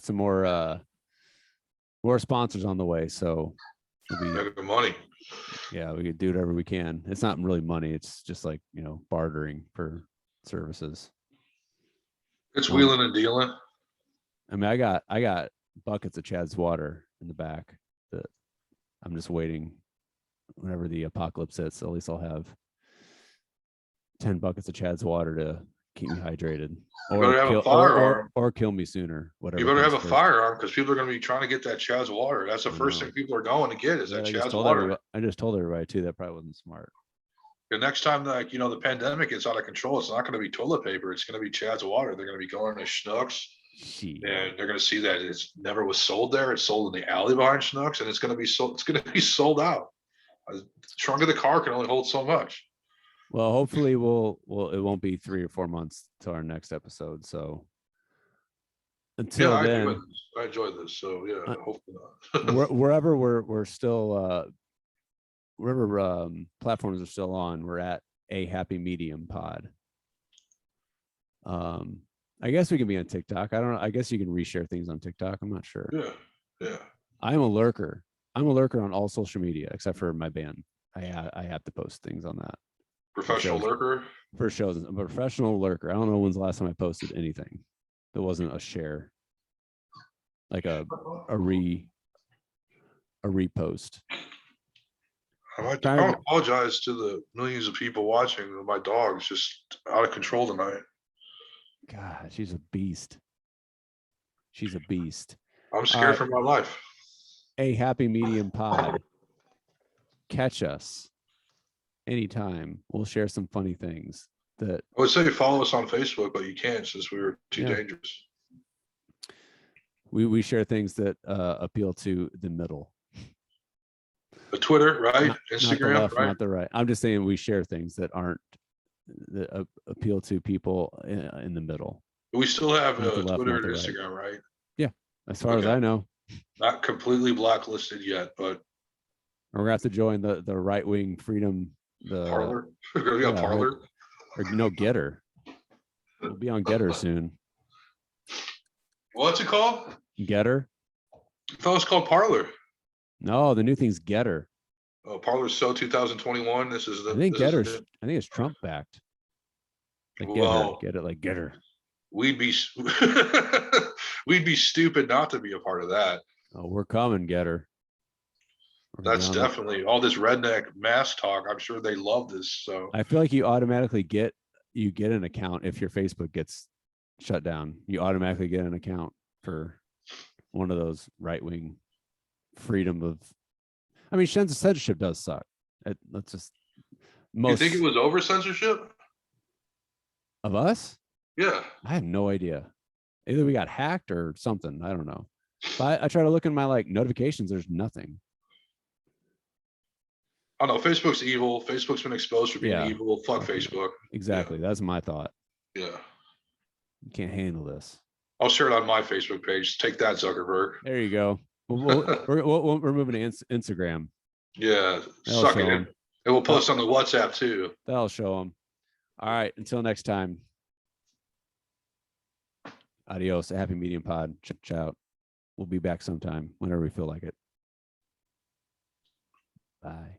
more sponsors on the way. So making money. Yeah, we could do whatever we can. It's not really money. It's just like, bartering for services. It's wheeling and dealing. I mean, I got buckets of Chad's Water in the back that I'm just waiting whenever the apocalypse hits. At least I'll have 10 buckets of Chad's water to keep me hydrated, You better have a firearm. or kill me sooner. Whatever. You better have comes a first. firearm because people are going to be trying to get that Chad's water. That's the I first know. thing people are going to get is Yeah, that I just Chad's told water. everybody. I just told everybody too. That probably wasn't smart. The next time, like, you know, the pandemic gets out of control, it's not going to be toilet paper. It's going to be Chad's water. They're going to be going to Schnucks Shit. and they're going to see that it's never was sold there. It's sold in the alley behind Schnucks and it's going to be sold. It's going to be sold out. The trunk of the car can only hold so much. Well, hopefully it won't be 3 or 4 months to our next episode. So until Yeah, then, I enjoyed this. So yeah, hopefully not. wherever we're still wherever platforms are still on, we're at A Happy Medium Pod. I guess we can be on TikTok. I don't know. I guess you can reshare things on TikTok. I'm not sure. Yeah. I'm a lurker. I'm a lurker on all social media except for my band. I have to post things on that. Professional lurker. For shows, I'm a professional lurker. I don't know when's the last time I posted anything that wasn't a share, like a repost. I apologize to the millions of people watching. My dog's just out of control tonight. God, she's a beast. She's a beast. I'm scared for my life. A Happy Medium Pod. Catch us anytime. We'll share some funny things that I would say follow us on Facebook, but you can't since we were too dangerous. We share things that appeal to the middle. The Twitter, right? not Instagram, the left, right? not the right. I'm just saying we share things that aren't that appeal to people in the middle. We still have Not the left, Twitter not and the right. Instagram, right? Yeah, as far as I know. Not completely blacklisted yet, but We're gonna have to join the right wing freedom. The Parler. We're gonna be on Parler. Or no, Getter. We'll be on Getter soon. What's it called? Getter? I thought it was called Parler. No, the new thing's Getter. Oh, Parler's so 2021. This is the. I think Getter's. I think it's Trump backed. Like Well, get it like Getter. We'd be we'd be stupid not to be a part of that. Oh, we're coming, Getter. That's definitely all this redneck mask talk. I'm sure they love this. So I feel like you automatically get an account if your Facebook gets shut down. You automatically get an account for one of those right wing freedom of. I mean, censorship does suck. Let's just. You think it was over censorship of us? Yeah, I have no idea. Either we got hacked or something. I don't know. But I try to look in my notifications. There's nothing. I don't know. Facebook's evil. Facebook's been exposed for being evil. Fuck Facebook. Exactly. That's my thought. Yeah. You can't handle this. I'll share it on my Facebook page. Take that, Zuckerberg. There you go. We're moving to Instagram. Yeah. Suck it in. And we'll post on the WhatsApp too. That'll show them. All right. Until next time. Adios. A Happy Medium Pod. Check out. We'll be back sometime whenever we feel like it. Bye.